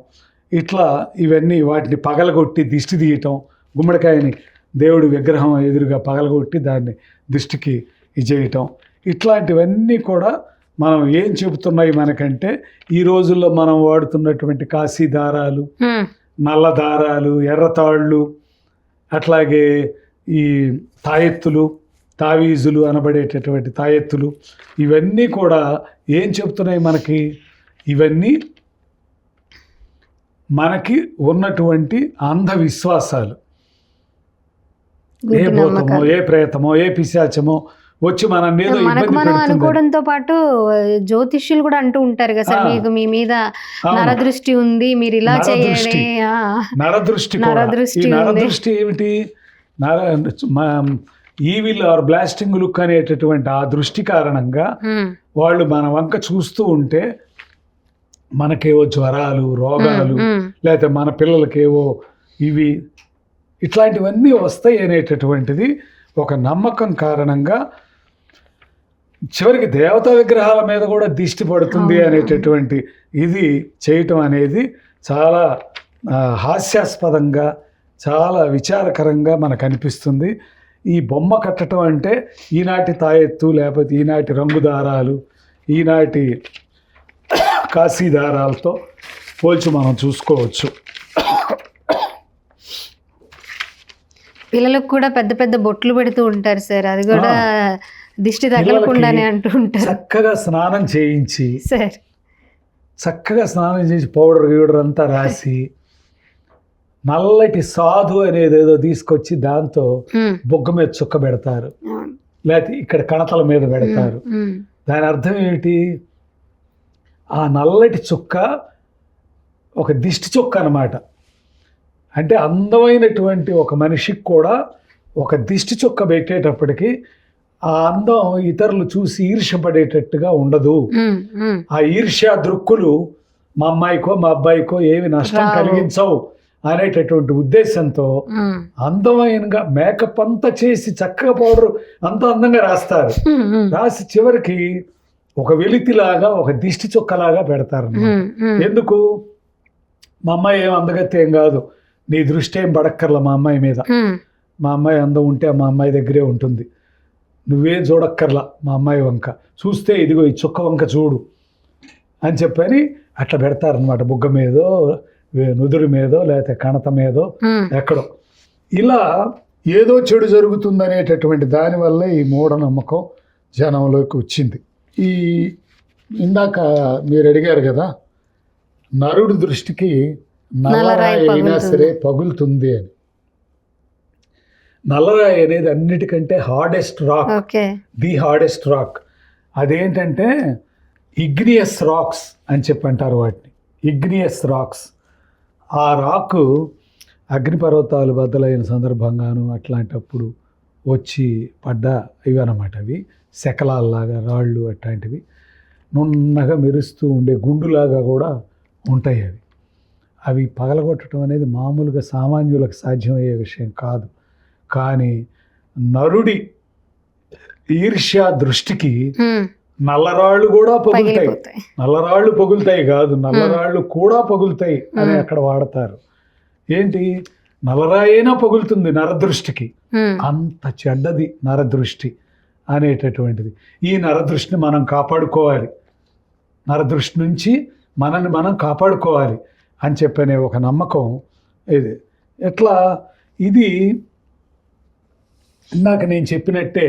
ఇట్లా ఇవన్నీ వాటిని పగలగొట్టి దిష్టి తీయటం, గుమ్మడికాయని దేవుడి విగ్రహం ఎదురుగా పగలగొట్టి దాన్ని దిష్టికి చేయటం, ఇట్లాంటివన్నీ కూడా మనం ఏం చెబుతున్నాయి మనకంటే ఈ రోజుల్లో మనం వాడుతున్నటువంటి కాశీ దారాలు, నల్ల దారాలు, ఎర్రతాళ్ళు, అట్లాగే ఈ తాయెత్తులు, తావీజులు అనబడేటటువంటి తాయెత్తులు, ఇవన్నీ కూడా ఏం చెప్తున్నాయి మనకి, ఇవన్నీ మనకి ఉన్నటువంటి అంధవిశ్వాసాలు. ఏ భూతమో, ఏ ప్రేతమో, ఏ పిశాచమో వచ్చి మనం ఏదో మనకు మనం అనుకోవడంతో పాటు జ్యోతిష్యులు కూడా అంటూ ఉంటారు కదా సార్, మీకు మీ మీద నరదృష్టి ఉంది, మీరు ఇలా చేయాలి. నరదృష్టి ఏమిటి, ఈవిల్ ఆర్ బ్లాస్టింగ్ లుక్ అనేటటువంటి ఆ దృష్టి కారణంగా వాళ్ళు మన వంక చూస్తూ ఉంటే మనకేవో జ్వరాలు, రోగాలు, లేకపోతే మన పిల్లలకేవో ఇవి ఇట్లాంటివన్నీ వస్తాయి అనేటటువంటిది ఒక నమ్మకం కారణంగా చివరికి దేవతా విగ్రహాల మీద కూడా దిష్టి పడుతుంది అనేటటువంటి ఇది చేయటం అనేది చాలా హాస్యాస్పదంగా చాలా విచారకరంగా మనకు అనిపిస్తుంది. ఈ బొమ్మ కట్టడం అంటే ఈనాటి తాయెత్తు లేకపోతే ఈనాటి రంగు దారాలు, ఈనాటి కాశీ దారాలతో పోల్చి మనం చూసుకోవచ్చు. పిల్లలకు కూడా పెద్ద పెద్ద బొట్లు పెడుతూ ఉంటారు సార్, అది కూడా దిష్టి తగలకుండానే అంటూ ఉంటారు. చక్కగా స్నానం చేయించి సార్ పౌడర్ గీడర్ అంతా రాసి నల్లటి సాధు అనేది ఏదో తీసుకొచ్చి దాంతో బొగ్గ మీద చుక్క పెడతారు, లేకపోతే ఇక్కడ కణతల మీద పెడతారు. దాని అర్థం ఏమిటి? ఆ నల్లటి చుక్క ఒక దిష్టి చుక్క అన్నమాట. అంటే అందమైనటువంటి ఒక మనిషికి కూడా ఒక దిష్టి చుక్క పెట్టేటప్పటికి ఆ అందం ఇతరులు చూసి ఈర్ష్యపడేటట్టుగా ఉండదు. ఆ ఈర్ష్య దృక్కులు మా అమ్మాయికో మా అబ్బాయికో ఏమి నష్టం కలిగించవు అనేటటువంటి ఉద్దేశంతో అందమైనగా మేకప్ అంతా చేసి చక్కగా పౌడర్ అంత అందంగా రాస్తారు. రాసి చివరికి ఒక వెలితిలాగా ఒక దిష్టి చుక్కలాగా పెడతారు. ఎందుకు? మా అమ్మాయి ఏం అందగత్తే ఏం కాదు, నీ దృష్టి ఏం పడక్కర్లా మా అమ్మాయి మీద, మా అమ్మాయి అందం ఉంటే మా అమ్మాయి దగ్గరే ఉంటుంది, నువ్వేం చూడక్కర్లా మా అమ్మాయి వంక, చూస్తే ఇదిగో ఈ చుక్క వంక చూడు అని చెప్పని అట్లా పెడతారనమాట. బుగ్గ మీదో నుదురు మీదో లేకపోతే కణత మీదో ఎక్కడో. ఇలా ఏదో చెడు జరుగుతుందనేటటువంటి దానివల్ల ఈ మూఢనమ్మకం జనంలోకి వచ్చింది. ఈ ఇందాక మీరు అడిగారు కదా, నరుడి దృష్టికి నల్లరాయి అయినా సరే పగులుతుంది అని. నల్లరాయి అనేది అన్నిటికంటే hardest rock, the hardest rock. అదేంటంటే ఇగ్నియస్ రాక్స్ అని చెప్పి అంటారు వాటిని, ఇగ్నియస్ రాక్స్. ఆ రాకు అగ్నిపర్వతాలు బద్దలైన సందర్భంగాను అట్లాంటప్పుడు వచ్చి పడ్డ ఇవి అన్నమాట. అవి శకలాల్లాగా రాళ్ళు అట్లాంటివి నున్నగా మెరుస్తూ ఉండే గుండులాగా కూడా ఉంటాయి. అవి పగలగొట్టడం అనేది మామూలుగా సామాన్యులకు సాధ్యమయ్యే విషయం కాదు. కానీ నరుడి ఈర్ష్య దృష్టికి నల్లరాళ్ళు కూడా పగులుతాయి. నల్లరాళ్ళు పగులుతాయి కాదు, నల్లరాళ్ళు కూడా పగులుతాయి అని అక్కడ వాడతారు. ఏంటి? నల్లరాయినా పగులుతుంది నరదృష్టికి, అంత చెడ్డది నరదృష్టి అనేటటువంటిది. ఈ నరదృష్టిని మనం కాపాడుకోవాలి, నరదృష్టి నుంచి మనల్ని మనం కాపాడుకోవాలి అని చెప్పనే ఒక నమ్మకం ఇది. ఎట్లా? ఇది ఇందాక నేను చెప్పినట్టే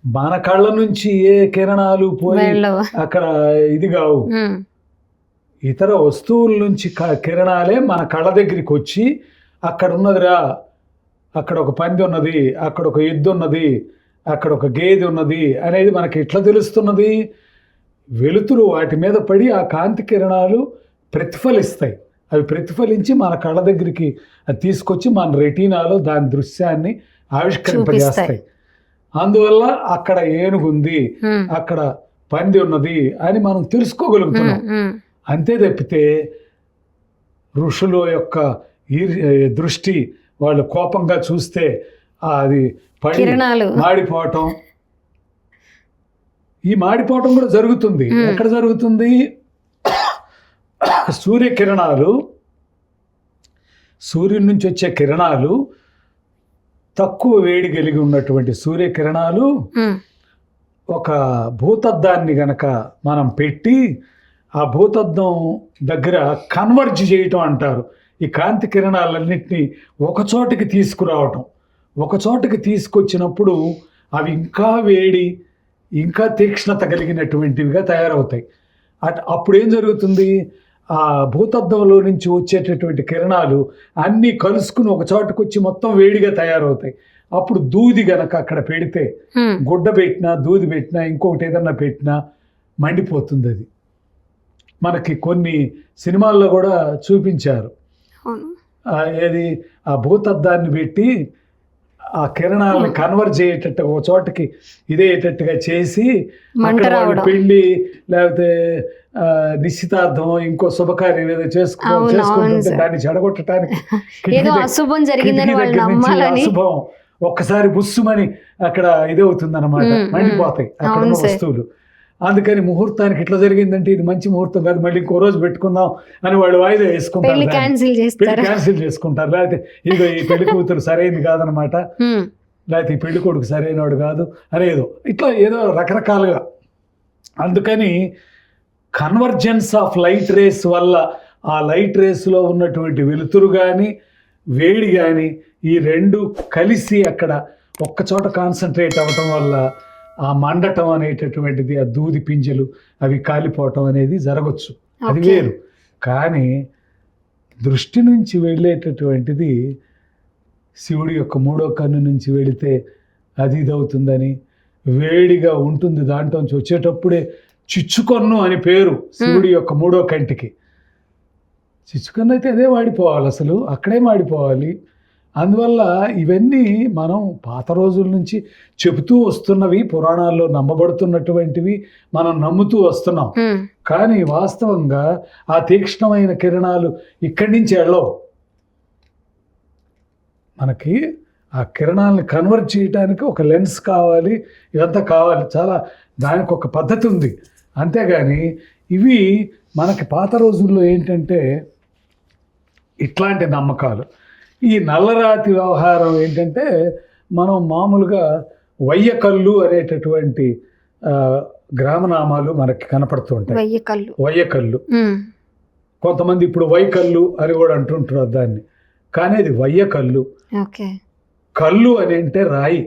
మన కళ్ళ నుంచి ఏ కిరణాలు పోయి అక్కడ ఇది కావు, ఇతర వస్తువుల నుంచి కిరణాలే మన కళ్ళ దగ్గరికి వచ్చి అక్కడ ఉన్నదిరా, అక్కడ ఒక పంది ఉన్నది, అక్కడ ఒక ఎద్దు ఉన్నది, అక్కడ ఒక గేదె ఉన్నది అనేది మనకి ఎట్లా తెలుస్తున్నది? వెలుతురు వాటి మీద పడి ఆ కాంతి కిరణాలు ప్రతిఫలిస్తాయి. అవి ప్రతిఫలించి మన కళ్ళ దగ్గరికి అది తీసుకొచ్చి మన రెటీనాలో దాని దృశ్యాన్ని ఆవిష్కరింపజేస్తాయి. అందువల్ల అక్కడ ఏనుగుంది, అక్కడ పంది ఉన్నది అని మనం తెలుసుకోగలుగుతున్నాం. అంతే తప్పితే ఋషుల యొక్క దృష్టి వాళ్ళు కోపంగా చూస్తే అది పడి మాడిపోవటం, ఈ మాడిపోవటం కూడా జరుగుతుంది. ఎక్కడ జరుగుతుంది? సూర్యకిరణాలు, సూర్యుడి నుంచి వచ్చే కిరణాలు, తక్కువ వేడి కలిగి ఉన్నటువంటి సూర్యకిరణాలు ఒక భూతద్దాన్ని గనక మనం పెట్టి ఆ భూతద్దం దగ్గర కన్వర్జ్ చేయటం అంటారు. ఈ కాంతి కిరణాలన్నింటినీ ఒక చోటికి తీసుకురావటం. ఒక చోటికి తీసుకొచ్చినప్పుడు అవి ఇంకా వేడి, ఇంకా తీక్ష్ణత కలిగినటువంటివిగా తయారవుతాయి. అప్పుడు ఏం జరుగుతుంది? ఆ భూతద్దంలో నుంచి వచ్చేటటువంటి కిరణాలు అన్నీ కలుసుకుని ఒక చోటకు వచ్చి మొత్తం వేడిగా తయారవుతాయి. అప్పుడు దూది గనక అక్కడ పెడితే, గుడ్డ పెట్టినా దూది పెట్టినా ఇంకొకటి ఏదన్నా పెట్టినా మండిపోతుంది. అది మనకి కొన్ని సినిమాల్లో కూడా చూపించారు. ఏది? ఆ భూతద్దాన్ని పెట్టి ఆ కిరణాలను కన్వర్ట్ అయ్యేటట్టు ఒక చోటకి ఇదేటట్టుగా చేసి అక్కడ పెళ్లి లేకపోతే నిశ్చితార్థం ఇంకో శుభకార్యం ఏదో చేసుకుంటుంటే దాన్ని చెడగొట్టడానికి అశుభం ఒక్కసారి బుస్సుమని అక్కడ ఇదవుతుంది అనమాట, మండిపోతాయి అక్కడ ఉన్న వస్తువులు. అందుకని ముహూర్తానికి ఇట్లా జరిగిందంటే ఇది మంచి ముహూర్తం కాదు, మళ్ళీ ఇంకో రోజు పెట్టుకుందాం అని వాళ్ళు వాయిదా వేసుకుంటారు, పెళ్లి క్యాన్సిల్ చేస్తారు. క్యాన్సిల్ చేసుకుంటారు. లేకపోతే ఇదో ఈ పెళ్లి కూతురు సరైనది కాదనమాట, లేకపోతే ఈ పెళ్లి కొడుకు సరైనవాడు కాదు అనేదో ఇట్లా ఏదో రకరకాలుగా. అందుకని కన్వర్జెన్స్ ఆఫ్ లైట్ రేస్ వల్ల ఆ లైట్ రేస్లో ఉన్నటువంటి వెలుతురు కానీ వేడి కానీ ఈ రెండు కలిసి అక్కడ ఒక్కచోట కాన్సన్ట్రేట్ అవ్వటం వల్ల ఆ మండటం అనేటటువంటిది, ఆ దూది పింజలు అవి కాలిపోవటం అనేది జరగచ్చు, అది వేరు. కానీ దృష్టి నుంచి వెళ్ళేటటువంటిది శివుడి యొక్క 3వ కన్ను నుంచి వెళితే అది ఇదవుతుందని, వేడిగా ఉంటుంది, దాంట్లోంచి వచ్చేటప్పుడే చిచ్చుకొన్ను అని పేరు శివుడి యొక్క 3వ కంటికి. చిచ్చుకొన్ను అయితే అదే వాడిపోవాలి, అసలు అక్కడే వాడిపోవాలి. అందువల్ల ఇవన్నీ మనం పాత రోజుల నుంచి చెబుతూ వస్తున్నవి, పురాణాల్లో నమ్మబడుతున్నటువంటివి మనం నమ్ముతూ వస్తున్నాం. కానీ వాస్తవంగా ఆ తీక్ష్ణమైన కిరణాలు ఇక్కడి నుంచి వెళ్ళవు. మనకి ఆ కిరణాలను కన్వర్ట్ చేయడానికి ఒక లెన్స్ కావాలి, ఇదంతా కావాలి, చాలా దానికి ఒక పద్ధతి ఉంది. అంతేగాని ఇవి మనకి పాత రోజుల్లో ఏంటంటే ఇట్లాంటి నమ్మకాలు. ఈ నల్లరాతి వ్యవహారం ఏంటంటే మనం మామూలుగా వయ్యకల్లు అనేటటువంటి గ్రామనామాలు మనకి కనపడుతూ ఉంటాయి. వయ్యకల్లు, కొంతమంది ఇప్పుడు వైకల్లు అని కూడా అంటుంటారు దాన్ని, కానీ అది వయ్యకల్లు. కల్లు అని అంటే రాయి.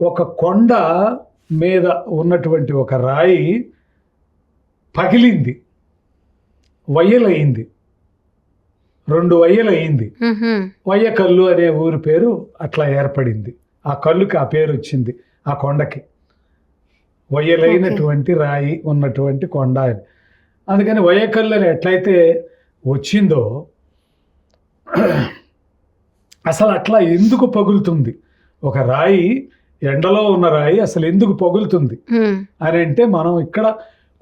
ఒక కొండ మీద ఉన్నటువంటి ఒక రాయి పగిలింది, వయ్యలయింది, 2 వయ్యలయింది. వయ్యకల్లు అనే ఊరి పేరు అట్లా ఏర్పడింది. ఆ కల్లుకి ఆ పేరు వచ్చింది, ఆ కొండకి వయ్యలైనటువంటి రాయి ఉన్నటువంటి కొండ అని. అందుకని వయ్యకల్లు అని ఎట్లయితే వచ్చిందో అసలు అట్లా ఎందుకు పగులుతుంది, ఒక రాయి ఎండలో ఉన్న రాయి అసలు ఎందుకు పగులుతుంది అని అంటే మనం ఇక్కడ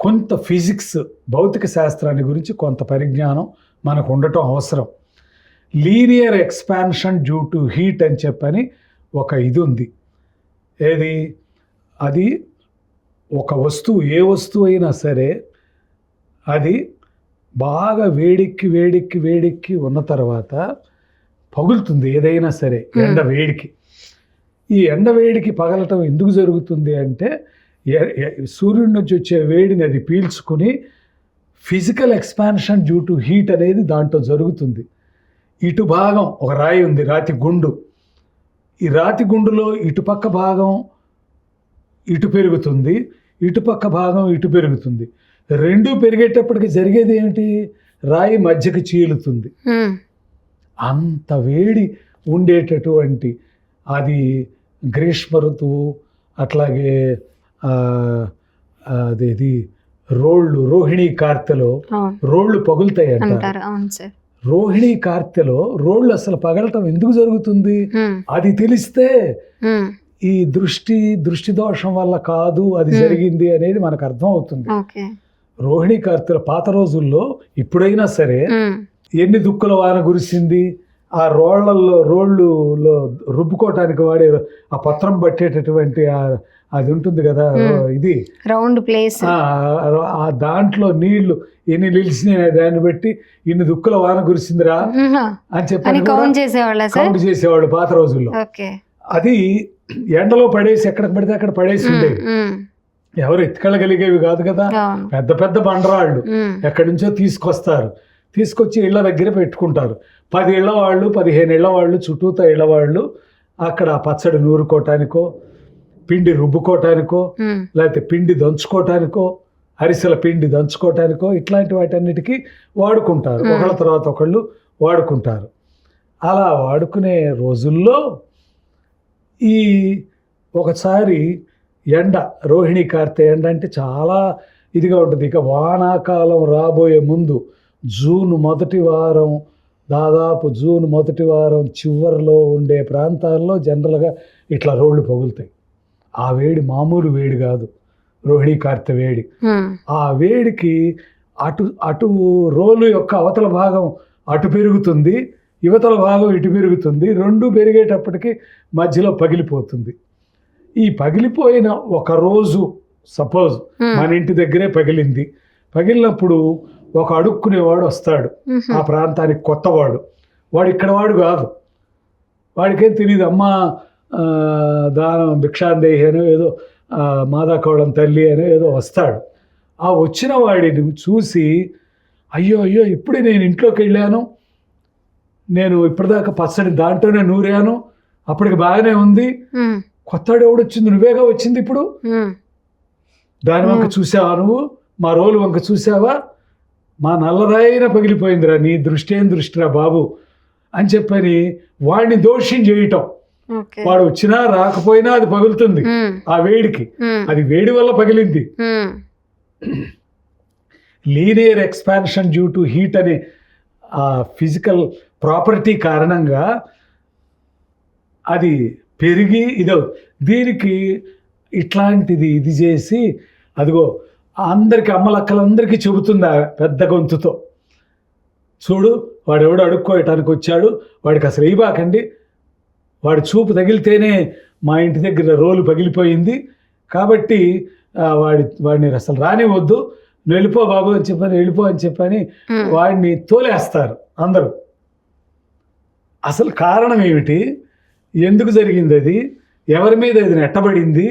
కొంత ఫిజిక్స్, భౌతిక శాస్త్రాన్ని గురించి కొంత పరిజ్ఞానం మనకు ఉండటం అవసరం. Linear expansion due to heat అని చెప్పని ఒక ఇది ఉంది. ఏది అది ఒక వస్తువు, ఏ వస్తువు అయినా సరే అది బాగా వేడెక్కి వేడెక్కి వేడెక్కి ఉన్న తర్వాత పగులుతుంది. ఏదైనా సరే ఎండ వేడికి, ఈ ఎండ వేడికి పగలటం ఎందుకు జరుగుతుంది అంటే సూర్యుడి నుంచి వచ్చే వేడిని అది పీల్చుకుని physical expansion due to heat అనేది దాంట్లో జరుగుతుంది. ఇటు భాగం ఒక రాయి ఉంది, రాతి గుండు. ఈ రాతి గుండులో ఇటుపక్క భాగం ఇటు పెరుగుతుంది, ఇటుపక్క భాగం ఇటు పెరుగుతుంది. రెండు పెరిగేటప్పటికి జరిగేది ఏమిటి, రాయి మధ్యకి చీలుతుంది. అంత వేడి ఉండేటటువంటి అది గ్రీష్మ ఋతువు. అట్లాగే అదేది రోహిణీ కార్తెలో రోళ్ళు పగులుతాయి అంటారు. రోహిణీ కార్తెలో రోళ్ళు అసలు పగలటం ఎందుకు జరుగుతుంది అది తెలిస్తే ఈ దృష్టి దోషం వల్ల కాదు అది జరిగింది అనేది మనకు అర్థం అవుతుంది. రోహిణీ కార్తెల పాత రోజుల్లో ఇప్పుడైనా సరే ఎన్ని దుక్కుల వాన కురిసింది, ఆ రోళ్ళలో రుబ్బుకోవటానికి వాడే ఆ పత్రం పట్టేటటువంటి అది ఉంటుంది కదా, ఇది రౌండ్ ప్లేస్, ఆ దాంట్లో నీళ్లు ఎన్ని నిలిచినాయి దాన్ని బట్టి ఇన్ని దుక్కుల వాన కురిసిందిరా అని చెప్పి కౌంట్ చేసేవాళ్ళు పాత రోజుల్లో. అది ఎండలో పడేసి ఎక్కడికి పడితే అక్కడ పడేసి ఉండేవి. ఎవరు ఎత్తుకెళ్ళగలిగేవి కాదు కదా, పెద్ద పెద్ద బండరాళ్ళు ఎక్కడి నుంచో తీసుకొచ్చి ఇళ్ల దగ్గర పెట్టుకుంటారు. 10 ఇళ్ల వాళ్ళు, 15 ఇళ్ల వాళ్ళు, చుట్టూతా ఇళ్ల వాళ్ళు అక్కడ పచ్చడి నూరుకోవటానికో, పిండి రుబ్బుకోవటానికో, లేకపోతే పిండి దంచుకోవటానికో, అరిసెల పిండి దంచుకోవటానికో ఇట్లాంటి వాటన్నిటికీ వాడుకుంటారు. ఒకళ్ళ తర్వాత ఒకళ్ళు వాడుకుంటారు. అలా వాడుకునే రోజుల్లో ఈ ఒకసారి ఎండ, రోహిణీ కార్తె ఎండ అంటే చాలా ఇదిగా ఉంటుంది. ఇక వానాకాలం రాబోయే ముందు జూన్ మొదటి వారం చివరిలో ఉండే ప్రాంతాల్లో జనరల్గా ఇట్లా రోడ్లు పగులుతాయి. ఆ వేడి మామూలు వేడి కాదు, రోహిణీ కార్తె వేడి. ఆ వేడికి అటు రోలు యొక్క అవతల భాగం అటు పెరుగుతుంది, యువతల భాగం ఇటు పెరుగుతుంది. రెండు పెరిగేటప్పటికి మధ్యలో పగిలిపోతుంది. ఈ పగిలిపోయిన ఒక రోజు సపోజ్ మన ఇంటి దగ్గరే పగిలింది. పగిలినప్పుడు ఒక అడుక్కునేవాడు వస్తాడు, ఆ ప్రాంతానికి కొత్తవాడు, వాడు ఇక్కడ వాడు కాదు, వాడికేం తెలియదు. అమ్మ దానం భిక్షాందేహి అనో ఏదో మాదాకోళం తల్లి అనో ఏదో వస్తాడు. ఆ వచ్చిన వాడిని చూసి అయ్యో అయ్యో ఇప్పుడే నేను ఇంట్లోకి వెళ్ళాను, నేను ఇప్పటిదాకా పచ్చడి దాంట్లోనే నూరాను, అప్పటికి బాగానే ఉంది, కొత్తవాడు ఎవడు వచ్చింది, నువ్వేగా వచ్చింది ఇప్పుడు, దాని వంక చూసావా నువ్వు, మా రోలు వంక చూసావా, మా నల్లరాయిన పగిలిపోయిందిరా, నీ దృష్టి ఏం దృష్టిరా బాబు అని చెప్పని వాడిని దోషం చేయటం. వాడు వచ్చినా రాకపోయినా అది పగులుతుంది ఆ వేడికి, అది వేడి వల్ల పగిలింది. Linear expansion due to heat అనే ఆ ఫిజికల్ ప్రాపర్టీ కారణంగా అది పెరిగి దీనికి ఇట్లాంటిది ఇది చేసి అదిగో అందరికి అమ్మలక్కలందరికీ చెబుతుంది ఆ పెద్ద గొంతుతో, చూడు వాడెవడో అడుక్కోయటానికి వచ్చాడు, వాడికి అసలు ఇవ్వకండి, వాడి చూపు తగిలితేనే మా ఇంటి దగ్గర రోలు పగిలిపోయింది, కాబట్టి వాడిని అసలు రానివద్దు, నువ్వు వెళ్ళిపో బాబు అని చెప్పని, వెళ్ళిపో అని చెప్పని వాడిని తోలేస్తారు అందరూ. అసలు కారణం ఏమిటి, ఎందుకు జరిగింది, అది ఎవరి మీద ఇది నెట్టబడింది,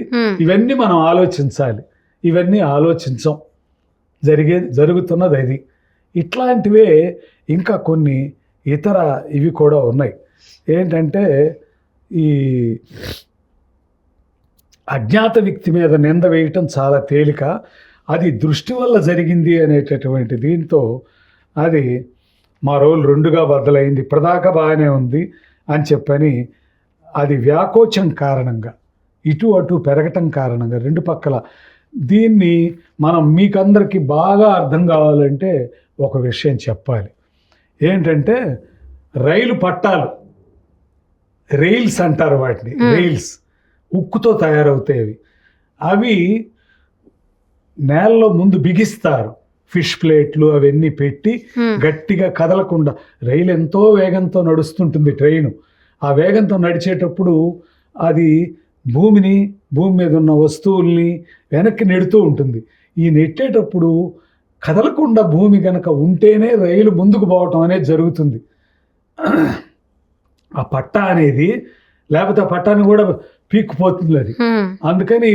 ఇవన్నీ మనం ఆలోచించాలి. ఇవన్నీ ఆలోచించం, జరుగుతున్నది అది. ఇట్లాంటివే ఇంకా కొన్ని ఇతర ఇవి కూడా ఉన్నాయి. ఏంటంటే ఈ అజ్ఞాత వ్యక్తి మీద నింద వేయటం చాలా తేలిక, అది దృష్టి వల్ల జరిగింది అనేటటువంటి దీంతో అది మా రోల్ 2గా బద్దలైంది, ఇప్పటిదాకా బాగానే ఉంది అని చెప్పని అది వ్యాకోచం కారణంగా ఇటు అటు పెరగటం కారణంగా 2 పక్కల. దీన్ని మనం మీకందరికీ బాగా అర్థం కావాలంటే ఒక విషయం చెప్పాలి. ఏంటంటే రైలు పట్టాలు, రైల్స్ అంటారు వాటిని, రైల్స్ ఉక్కుతో తయారవుతాయి. అవి నేలలో ముందు బిగిస్తారు, ఫిష్ ప్లేట్లు అవన్నీ పెట్టి గట్టిగా కదలకుండా. రైలు ఎంతో వేగంతో నడుస్తుంటుంది, ట్రైను ఆ వేగంతో నడిచేటప్పుడు అది భూమి మీద ఉన్న వస్తువుల్ని వెనక్కి నెడుతూ ఉంటుంది. ఈ నెట్టేటప్పుడు కదలకుండా భూమి కనుక ఉంటేనే రైలు ముందుకు పోవటం అనేది జరుగుతుంది. ఆ పట్ట అనేది లేకపోతే ఆ పట్టాన్ని కూడా పీక్కుపోతుంది అది. అందుకని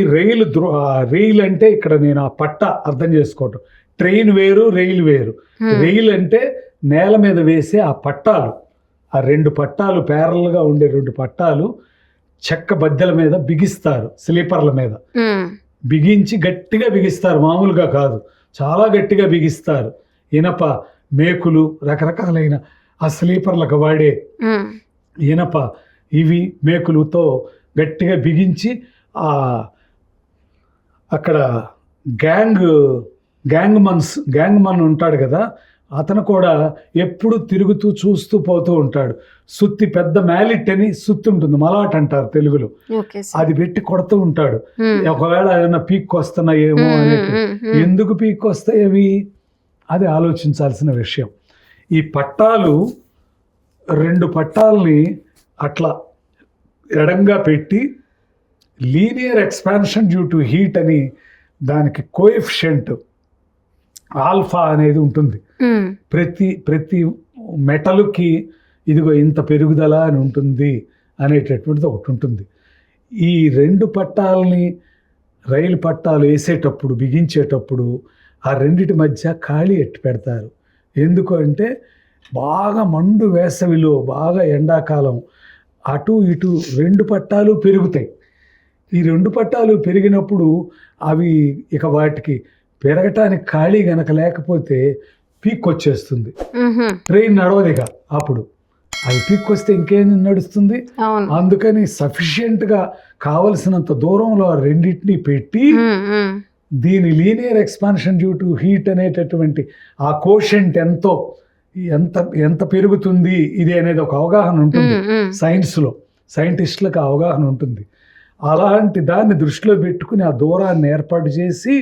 రైలు అంటే ఇక్కడ నేను ఆ పట్ట అర్థం చేసుకోవటం. ట్రైన్ వేరు, రైలు వేరు. రైలు అంటే నేల మీద వేసే ఆ పట్టాలు, ఆ 2 పట్టాలు ప్యారల్గా ఉండే 2 పట్టాలు చెక్క బద్దెల మీద బిగిస్తారు, స్లీపర్ల మీద బిగించి గట్టిగా బిగిస్తారు, మామూలుగా కాదు, చాలా గట్టిగా బిగిస్తారు. ఇనప మేకులు, రకరకాలైన ఆ స్లీపర్లకు వాడే ఇనప ఇవి మేకులతో గట్టిగా బిగించి అక్కడ గ్యాంగ్ మన్ ఉంటాడు కదా, అతను కూడా ఎప్పుడు తిరుగుతూ చూస్తూ పోతూ ఉంటాడు. సుత్తి, పెద్ద మ్యాలిట్ అని సుత్తి ఉంటుంది, మలాట్ అంటారు తెలుగులో, అది పెట్టి కొడుతూ ఉంటాడు. ఒకవేళ ఏమైనా పీక్కు వస్తున్నాయేమో అనేది. ఎందుకు పీక్కు వస్తాయి అవి, అది ఆలోచించాల్సిన విషయం. ఈ పట్టాలు 2 పట్టాలని అట్లా ఎడంగా పెట్టి linear expansion due to heat అని దానికి కోఎఫిషియంట్ ఆల్ఫా అనేది ఉంటుంది. ప్రతి మెటల్కి ఇదిగో ఇంత పెరుగుదల అని ఉంటుంది అనేటటువంటిది ఒకటి ఉంటుంది. ఈ 2 పట్టాలని రైలు పట్టాలు వేసేటప్పుడు, బిగించేటప్పుడు ఆ రెండిటి మధ్య ఖాళీ ఎట్టి పెడతారు. ఎందుకు అంటే బాగా మండు వేసవిలో, బాగా ఎండాకాలం అటు ఇటు 2 పట్టాలు పెరుగుతాయి. ఈ 2 పట్టాలు పెరిగినప్పుడు అవి ఇక వాటికి పెరగటానికి ఖాళీ గనక లేకపోతే పీక్ వచ్చేస్తుంది, ట్రైన్ నడవదిగా. అప్పుడు అది పీక్ వస్తే ఇంకేం నడుస్తుంది. అందుకని సఫిషియెంట్గా కావలసినంత దూరంలో ఆ రెండింటిని పెట్టి దీని linear expansion due to heat అనేటటువంటి ఆ కోషెంట్ ఎంత పెరుగుతుంది ఇది అనేది ఒక అవగాహన ఉంటుంది సైన్స్లో, సైంటిస్టులకు అవగాహన ఉంటుంది. అలాంటి దాన్ని దృష్టిలో పెట్టుకుని ఆ దూరాన్ని ఏర్పాటు చేసి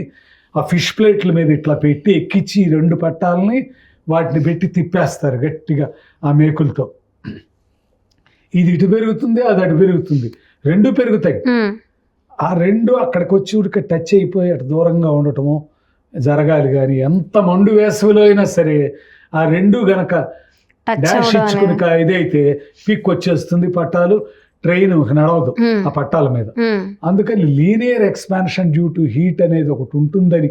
ఆ ఫిష్ ప్లేట్ల మీద ఇట్లా పెట్టి ఎక్కించి 2 పట్టాలని వాటిని పెట్టి తిప్పేస్తారు గట్టిగా ఆ మేకులతో. ఇది ఇటు పెరుగుతుంది, అది అటు పెరుగుతుంది, 2 పెరుగుతాయి. ఆ రెండు అక్కడికి వచ్చి ఊరికి టచ్ అయిపోయి అటు దూరంగా ఉండటము జరగాలి. కానీ ఎంత మండు వేసవిలో అయినా సరే ఆ రెండు గనక టచ్ డాష్ అవ్వడం ఇచ్చుకుని ఇదైతే పిక్ వచ్చేస్తుంది, పట్టాలు ట్రైన్ నడవదు ఆ పట్టాల మీద. అందుకని linear expansion due to heat అనేది ఒకటి ఉంటుందని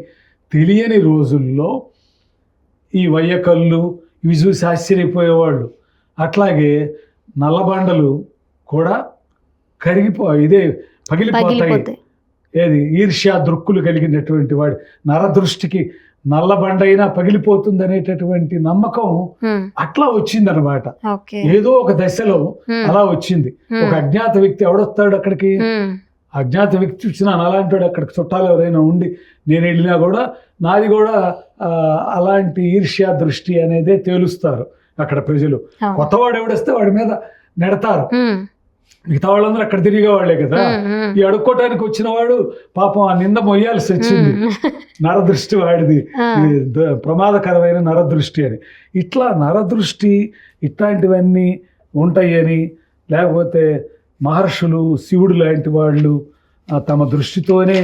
తెలియని రోజుల్లో ఈ వయ్యకళ్ళు ఇవి చూసి ఆశ్చర్యపోయేవాళ్ళు. అట్లాగే నల్లబండలు కూడా పగిలిపోతాయి. ఏది ఈర్ష్య దృక్కులు కలిగినటువంటి వాడు నరదృష్టికి నల్లబండ అయినా పగిలిపోతుంది అనేటటువంటి నమ్మకం అట్లా వచ్చిందనమాట. ఏదో ఒక దశలో అలా వచ్చింది. ఒక అజ్ఞాత వ్యక్తి ఎవడొస్తాడు అక్కడికి, అజ్ఞాత వ్యక్తి వచ్చినా అలాంటి వాడు అక్కడికి చుట్టాలు ఎవరైనా ఉండి నేను వెళ్ళినా కూడా నాది కూడా అలాంటి ఈర్ష్య దృష్టి అనేదే తేలుస్తారు అక్కడ ప్రజలు. కొత్తవాడు ఎవడొస్తే వాడి మీద నెడతారు. మిగతా వాళ్ళందరూ అక్కడ తిరిగే వాళ్ళే కదా. ఈ అడుక్కోటానికి వచ్చిన వాడు పాపం ఆ నింద మొయ్యాల్సి వచ్చింది. నరదృష్టి వాడిది, ప్రమాదకరమైన నరదృష్టి అని. ఇట్లా నరదృష్టి ఇట్లాంటివన్నీ ఉంటాయని, లేకపోతే మహర్షులు శివుడు లాంటి వాళ్ళు తమ దృష్టితోనే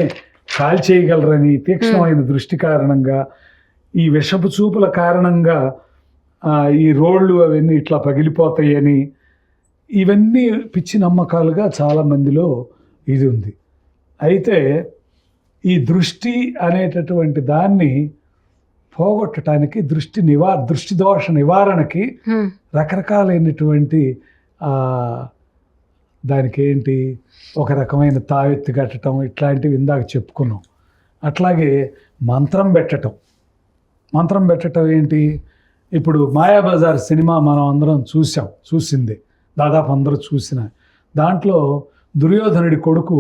కాల్చేయగలరని, తీక్ష్ణమైన దృష్టి కారణంగా, ఈ విషపు చూపుల కారణంగా ఈ రోళ్ళు అవన్నీ ఇట్లా పగిలిపోతాయని, ఇవన్నీ పిచ్చి నమ్మకాలుగా చాలామందిలో ఇది ఉంది. అయితే ఈ దృష్టి అనేటటువంటి దాన్ని పోగొట్టడానికి దృష్టి దోష నివారణకి రకరకాలైనటువంటి దానికి ఏంటి ఒక రకమైన తావెత్తి కట్టడం ఇట్లాంటివి ఇందాక చెప్పుకున్నాం. అట్లాగే మంత్రం పెట్టడం ఏంటి, ఇప్పుడు మాయాబజార్ సినిమా మనం అందరం చూసింది, దాదాపు అందరూ చూసిన. దాంట్లో దుర్యోధనుడి కొడుకు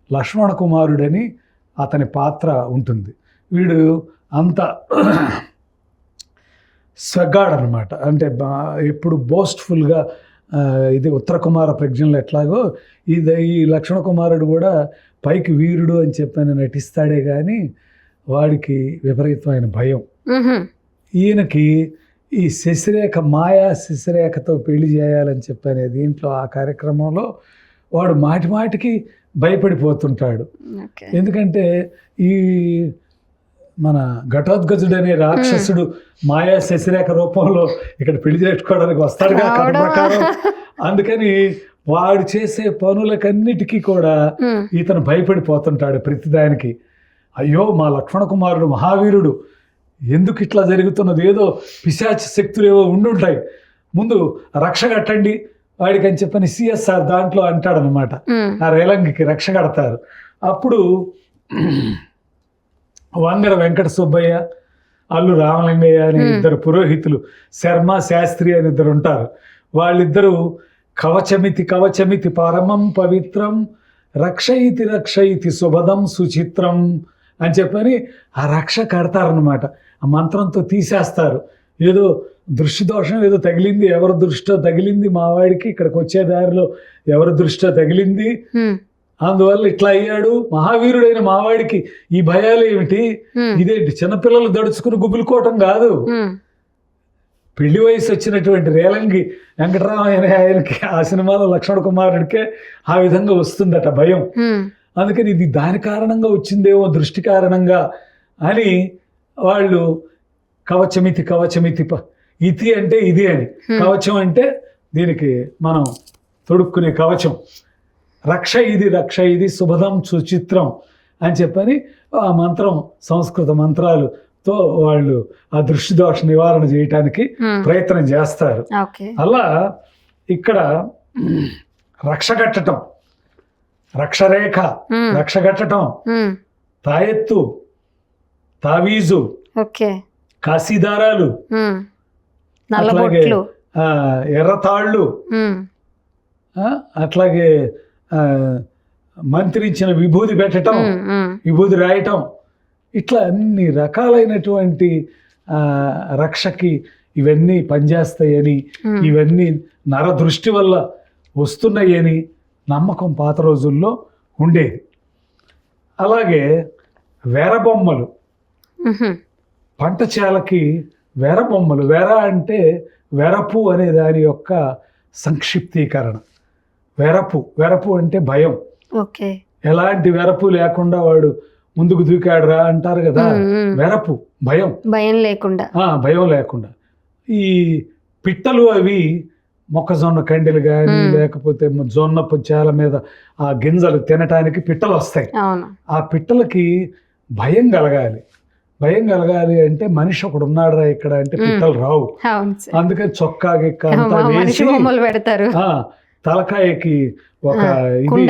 లక్ష్మణ కుమారుడని అతని పాత్ర ఉంటుంది. వీడు అంత స్వగ్గాడనమాట. అంటే ఎప్పుడు బోస్ట్ఫుల్గా ఇది ఉత్తర కుమార ప్రజ్ఞలు ఎట్లాగో ఈ లక్ష్మణ కుమారుడు కూడా పైకి వీరుడు అని చెప్పని నటిస్తాడే కానీ వాడికి విపరీతమైన భయం. ఈయనకి ఈ మాయా శశిరేఖతో పెళ్లి చేయాలని చెప్పనే దీంట్లో ఆ కార్యక్రమంలో వాడు మాటికి భయపడిపోతుంటాడు. ఎందుకంటే ఈ మన ఘటోద్గజుడు అనే రాక్షసుడు మాయా శశిరేఖ రూపంలో ఇక్కడ పెళ్లి చేసుకోవడానికి వస్తాడుగా కథ ప్రకారం. అందుకని వాడు చేసే పనులకన్నిటికీ కూడా ఇతను భయపడిపోతుంటాడు ప్రతిదానికి. అయ్యో మా లక్ష్మణ కుమారుడు మహావీరుడు, ఎందుకు ఇట్లా జరుగుతున్నది, ఏదో పిశాచ శక్తులు ఏవో ఉండుంటాయి, ముందు రక్ష కట్టండి వాడికి అని చెప్పని సిఎస్ఆర్ దాంట్లో అంటాడనమాట. ఆ రేలంగికి రక్ష కడతారు. అప్పుడు వంగర వెంకట సుబ్బయ్య, అల్లు రామలింగయ్య అని ఇద్దరు పురోహితులు, శర్మ శాస్త్రి అని ఇద్దరు ఉంటారు. వాళ్ళిద్దరూ కవచమితి పరమం పవిత్రం రక్షయితి శుభదం సుచిత్రం అని చెప్పని ఆ రక్ష కడతారనమాట. ఆ మంత్రంతో తీసేస్తారు. ఏదో దృష్టి దోషం ఏదో తగిలింది, ఎవరి దృష్టో తగిలింది మావాడికి, ఇక్కడికి వచ్చే దారిలో ఎవరి దృష్టో తగిలింది, అందువల్ల ఇట్లా అయ్యాడు. మహావీరుడైన మావాడికి ఈ భయాలు ఏమిటి, ఇదేంటి చిన్నపిల్లలు దడుచుకుని గుబులుకోవటం కాదు. పెళ్లి వయసు వచ్చినటువంటి రేలంగి వెంకటరామయ్య ఆయనకి ఆ సినిమాలో లక్ష్మణ కుమారుడికే ఆ విధంగా వస్తుందట భయం. అందుకని ఇది దాని కారణంగా వచ్చిందేమో, దృష్టి కారణంగా అని వాళ్ళు కవచమితి ఇతి అంటే ఇది అని, కవచం అంటే దీనికి మనం తొడుక్కునే కవచం, రక్ష ఇది శుభదం సుచిత్రం అని చెప్పని ఆ మంత్రం, సంస్కృత మంత్రాలతో వాళ్ళు ఆ దృష్టి దోష నివారణ చేయటానికి ప్రయత్నం చేస్తారు. అలా ఇక్కడ రక్ష కట్టడం, రక్షరేఖ, రక్ష కట్టడం, తాయెత్తు, తావీజు, కాశీదారాలు, అట్లాగే ఎర్రతాళ్ళు, అట్లాగే మంత్రించిన విభూది పెట్టడం, విభూది రాయటం, ఇట్లా అన్ని రకాలైనటువంటి రక్షకి ఇవన్నీ పనిచేస్తాయని, ఇవన్నీ నరదృష్టి వల్ల వస్తున్నాయని నమ్మకం పాత రోజుల్లో ఉండేది. అలాగే వెరబొమ్మలు, పంటచేలకి వెరబొమ్మలు, వెర అంటే వెరపు అనే దాని యొక్క సంక్షిప్తీకరణ. వెరపు అంటే భయం. ఎలాంటి వెరపు లేకుండా వాడు ముందుకు దూకాడురా అంటారు కదా, వెరపు భయం భయం లేకుండా. ఈ పిట్టలు అవి మొక్కజొన్న కండెలు కానీ లేకపోతే జొన్న పుచ్చాల మీద ఆ గింజలు తినటానికి పిట్టలు వస్తాయి. ఆ పిట్టలకి భయం కలగాలి. భయం కలగాలి అంటే మనిషి ఒకడు ఉన్నాడురా ఇక్కడ అంటే పిట్టలు రావు. అందుకని చొక్కా గిక్క అంతా వేసి తలకాయకి ఒక ఇది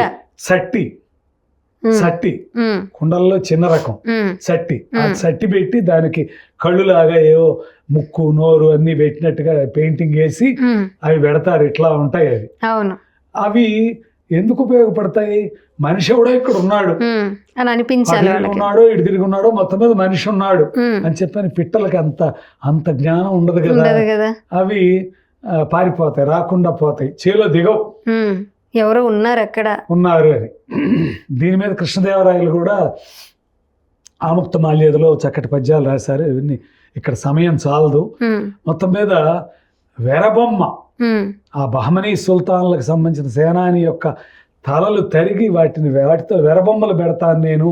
సట్టి కుండల్లో చిన్న రకం సట్టి, ఆ సట్టి పెట్టి దానికి కళ్ళులాగా ఏవో ముక్కు నోరు అన్ని పెట్టినట్టుగా పెయింటింగ్ వేసి అవి పెడతారు. ఇట్లా ఉంటాయి అవి. అవి ఎందుకు ఉపయోగపడతాయి? మనిషి కూడా ఇక్కడ ఉన్నాడు అని అనిపించాలి, ఉన్నాడో ఇటు తిరిగి ఉన్నాడో మొత్తం మీద మనిషి ఉన్నాడు అని చెప్పని పిట్టలకి అంత జ్ఞానం ఉండదు కదా. అవి పారిపోతాయి, రాకుండా పోతాయి, చేలో దిగవు, ఎవరో ఉన్నారు అక్కడ ఉన్నారు అని. దీని మీద కృష్ణదేవరాయలు కూడా ఆముక్తమాల్యదలో చక్కటి పద్యాలు రాశారు. ఇవన్నీ ఇక్కడ సమయం చాలదు. మొత్తం మీద వెరబొమ్మ, ఆ బహమనీ సుల్తాన్లకు సంబంధించిన సేనాని యొక్క తలలు తరిగి వాటితో వెరబొమ్మలు పెడతాను నేను,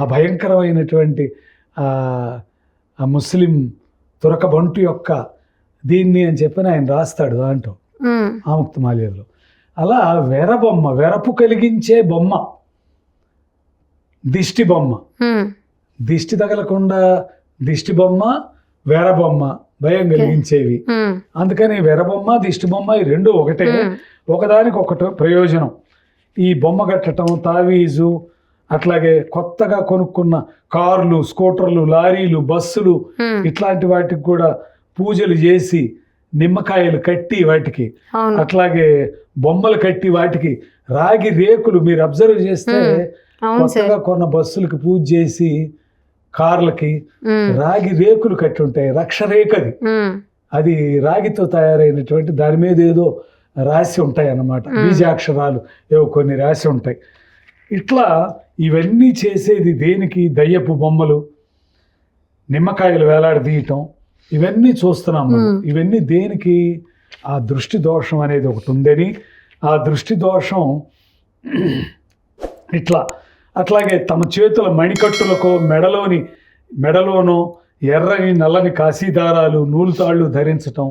ఆ భయంకరమైనటువంటి ఆ ముస్లిం తురకబంటు యొక్క దీన్ని అని చెప్పని ఆయన రాస్తాడు దాంట్లో ఆముక్తమాల్యదలో. అలా వెరబొమ్మ, వెరపు కలిగించే బొమ్మ, దిష్టి బొమ్మ, దిష్టి తగలకుండా దిష్టి బొమ్మ, వెరబొమ్మ భయం కలిగించేవి. అందుకని వెరబొమ్మ దిష్టి బొమ్మ ఈ రెండు ఒకటే, ఒకదానికి ఒకటి ప్రయోజనం. ఈ బొమ్మ కట్టడం, తావీజు, అట్లాగే కొత్తగా కొనుక్కున్న కార్లు, స్కూటర్లు, లారీలు, బస్సులు ఇట్లాంటి వాటికి కూడా పూజలు చేసి నిమ్మకాయలు కట్టి వాటికి, అట్లాగే బొమ్మలు కట్టి వాటికి రాగి రేకులు, మీరు అబ్జర్వ్ చేస్తే కొత్తగా కొన్న బస్సులకి పూజ చేసి కార్లకి రాగి రేకులు కట్టి ఉంటాయి. రక్షరేఖది, అది రాగితో తయారైనటువంటి, దాని మీద ఏదో రాసి ఉంటాయి అన్నమాట, బీజాక్షరాలు ఏవో కొన్ని రాసి ఉంటాయి. ఇట్లా ఇవన్నీ చేసేది దేనికి? దయ్యపు బొమ్మలు, నిమ్మకాయలు వేలాడదీయటం, ఇవన్నీ చూస్తున్నాము. ఇవన్నీ దేనికి? ఆ దృష్టి దోషం అనేది ఒకటి ఉందని, ఆ దృష్టి దోషం ఇట్లా. అట్లాగే తమ చేతుల మణికట్టులకో మెడలోనో ఎర్రని నల్లని కాశీదారాలు, నూలుతాళ్ళు ధరించటం,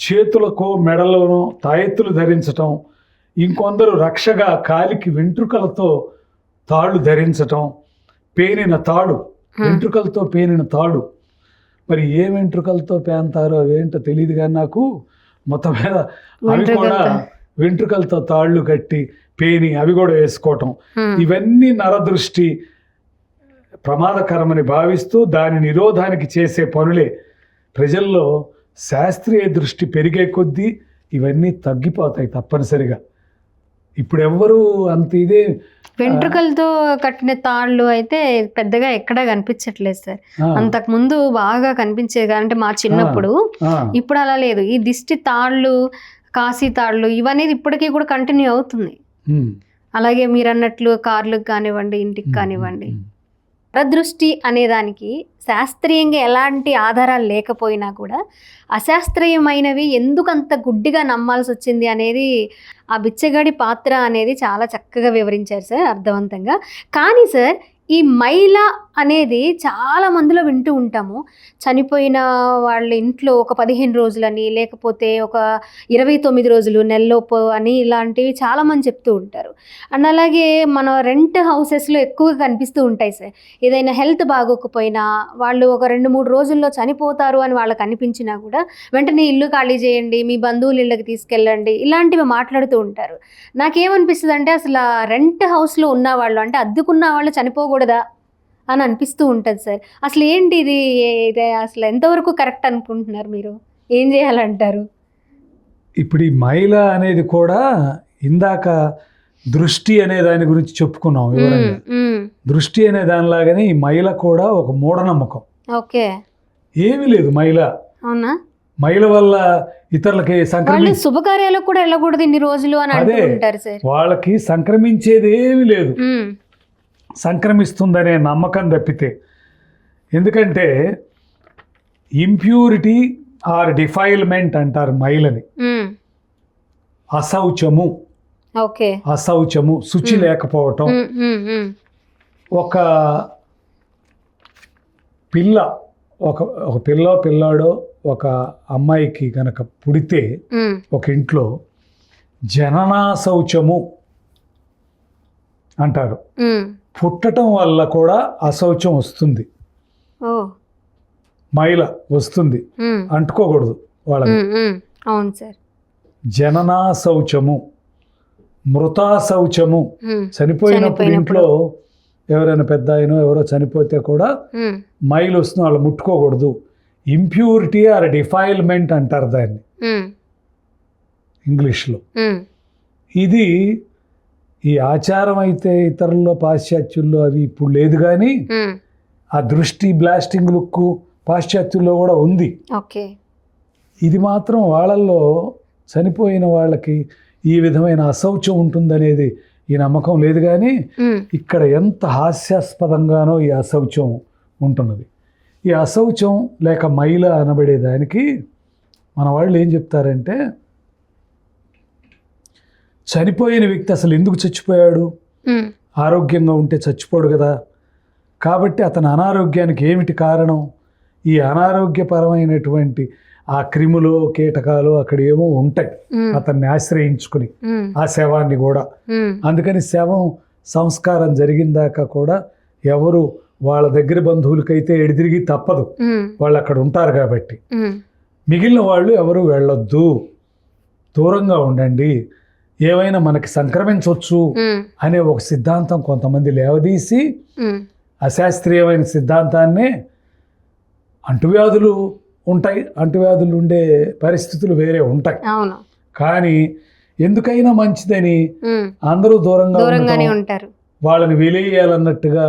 చేతులకో మెడలోనో తాయెత్తులు ధరించటం, ఇంకొందరు రక్షగా కాలికి వెంట్రుకలతో తాళ్ళు ధరించటం, పేనిన తాడు, వెంట్రుకలతో పేనిన తాడు. మరి ఏ వెంట్రుకలతో పేంతారో అవేంటో తెలియదు కానీ నాకు మొత్తం మీద అవి కూడా వెంట్రుకలతో తాళ్ళు కట్టి పేని అవి కూడా వేసుకోవటం, ఇవన్నీ నరదృష్టి ప్రమాదకరమని భావిస్తూ దాని నిరోధానికి చేసే పనులే. ప్రజల్లో శాస్త్రీయ దృష్టి పెరిగే కొద్దీ ఇవన్నీ తగ్గిపోతాయి తప్పనిసరిగా. ఇప్పుడు ఎవ్వరూ అంత ఇదే వెంట్రుకలతో కట్టిన తాళ్ళు అయితే పెద్దగా ఎక్కడా కనిపించట్లేదు సార్. అంతకు ముందు బాగా కనిపించేది అంటే మా చిన్నప్పుడు. ఇప్పుడు అలా లేదు. ఈ దిష్టి తాళ్ళు, కాశీ తాళ్ళు ఇవనేది ఇప్పటికీ కూడా కంటిన్యూ అవుతుంది. అలాగే మీరు అన్నట్లు కార్లకు కానివ్వండి, ఇంటికి కానివ్వండి. నరదృష్టి అనేదానికి శాస్త్రీయంగా ఎలాంటి ఆధారాలు లేకపోయినా కూడా అశాస్త్రీయమైనవి ఎందుకంత గుడ్డిగా నమ్మాల్సి వచ్చింది అనేది ఆ బిచ్చగాడి పాత్ర అనేది చాలా చక్కగా వివరించారు సార్, అర్థవంతంగా. కానీ సార్, ఈ మైల అనేది చాలా మందిలో వింటూ ఉంటాము. చనిపోయిన వాళ్ళ ఇంట్లో ఒక 15 రోజులని, లేకపోతే ఒక 29 రోజులు, నెలలోపు అని ఇలాంటివి చాలామంది చెప్తూ ఉంటారు. అండ్ అలాగే మన రెంట్ హౌసెస్లో ఎక్కువగా కనిపిస్తూ ఉంటాయి సార్. ఏదైనా హెల్త్ బాగోకపోయినా వాళ్ళు ఒక 2-3 రోజుల్లో చనిపోతారు అని వాళ్ళకి అనిపించినా కూడా వెంటనే ఇల్లు ఖాళీ చేయండి, మీ బంధువుల ఇళ్ళకి తీసుకెళ్ళండి, ఇలాంటివి మాట్లాడుతూ ఉంటారు. నాకేమనిపిస్తుంది అంటే అసలు రెంట్ హౌస్లో ఉన్న వాళ్ళు, అంటే అద్దెకున్న వాళ్ళు చనిపోకూడదా అని అనిపిస్తూ ఉంటుంది సార్. అసలు ఏంటి ఇది అసలు ఎంతవరకు కరెక్ట్ అనుకుంటున్నారు మీరు? ఏం చేయాలంటారు? ఇప్పుడు ఈ మైల అనేది కూడా ఇందాక దృష్టి అనే దాని గురించి చెప్పుకున్నాం వివరంగా. దృష్టి అనే దానిలాగానే ఈ మైల కూడా ఒక మూఢనమ్మకం. ఓకే, ఏమీ లేదు మైల. అవునా? మైల వల్ల ఇతరులకి శుభకార్యాలకు కూడా వెళ్ళకూడదు ఇన్ని రోజులు అని అంటారు సార్. వాళ్ళకి సంక్రమించేది ఏమీ లేదు, సంక్రమిస్తుందనే నమ్మకం తప్పితే. ఎందుకంటే ఇంప్యూరిటీ ఆర్ డిఫైల్మెంట్ అంటారు మైలని, అశౌచము. ఓకే. అశౌచము, శుచి లేకపోవటం. ఒక పిల్ల ఒక పిల్లాడో ఒక అమ్మాయికి కనుక పుడితే ఒక ఇంట్లో జననా శౌచము అంటారు. పుట్టడం వల్ల కూడా అశౌచం వస్తుంది, మైల వస్తుంది, అంటుకోకూడదు వాళ్ళకి. అవును సార్. జననా శౌచము, మృతా శౌచము, చనిపోయినప్పుడు ఇంట్లో ఎవరైనా పెద్ద ఆయన ఎవరో చనిపోతే కూడా మైలు వస్తుంది, వాళ్ళు ముట్టుకోకూడదు. ఇంప్యూరిటీ ఆర్ డిఫైల్మెంట్ అంటారు దాన్ని ఇంగ్లీష్లో. ఇది ఈ ఆచారం అయితే ఇతరుల్లో పాశ్చాత్యుల్లో అవి ఇప్పుడు లేదు, కానీ ఆ దృష్టి బ్లాస్టింగ్ లుక్ పాశ్చాత్యుల్లో కూడా ఉంది. ఇది మాత్రం వాళ్ళల్లో చనిపోయిన వాళ్ళకి ఈ విధమైన అశౌచం ఉంటుందనేది ఈ నమ్మకం లేదు. కానీ ఇక్కడ ఎంత హాస్యాస్పదంగానో ఈ అశౌచం ఉంటున్నది. ఈ అశౌచం లేక మైల అనబడేదానికి మన వాళ్ళు ఏం చెప్తారంటే, చనిపోయిన వ్యక్తి అసలు ఎందుకు చచ్చిపోయాడు, ఆరోగ్యంగా ఉంటే చచ్చిపోడు కదా, కాబట్టి అతని అనారోగ్యానికి ఏమిటి కారణం, ఈ అనారోగ్యపరమైనటువంటి ఆ క్రిములు కీటకాలు అక్కడ ఏమో ఉంటాయి అతన్ని ఆశ్రయించుకుని, ఆ శవాన్ని కూడా. అందుకని శవం సంస్కారం జరిగిన దాకా కూడా ఎవరు వాళ్ళ దగ్గర బంధువులకైతే ఎడిదిరిగి తప్పదు, వాళ్ళు అక్కడ ఉంటారు కాబట్టి. మిగిలిన వాళ్ళు ఎవరు వెళ్ళొద్దు, దూరంగా ఉండండి, ఏమైనా మనకి సంక్రమించవచ్చు అనే ఒక సిద్ధాంతం కొంతమంది లేవదీసి, అశాస్త్రీయమైన సిద్ధాంతాన్నే అంటువ్యాధులు ఉంటాయి, అంటువ్యాధులు ఉండే పరిస్థితులు వేరే ఉంటాయి, కానీ ఎందుకైనా మంచిదని అందరూ దూరంగానే ఉంటారు. వాళ్ళని వెలియాలన్నట్టుగా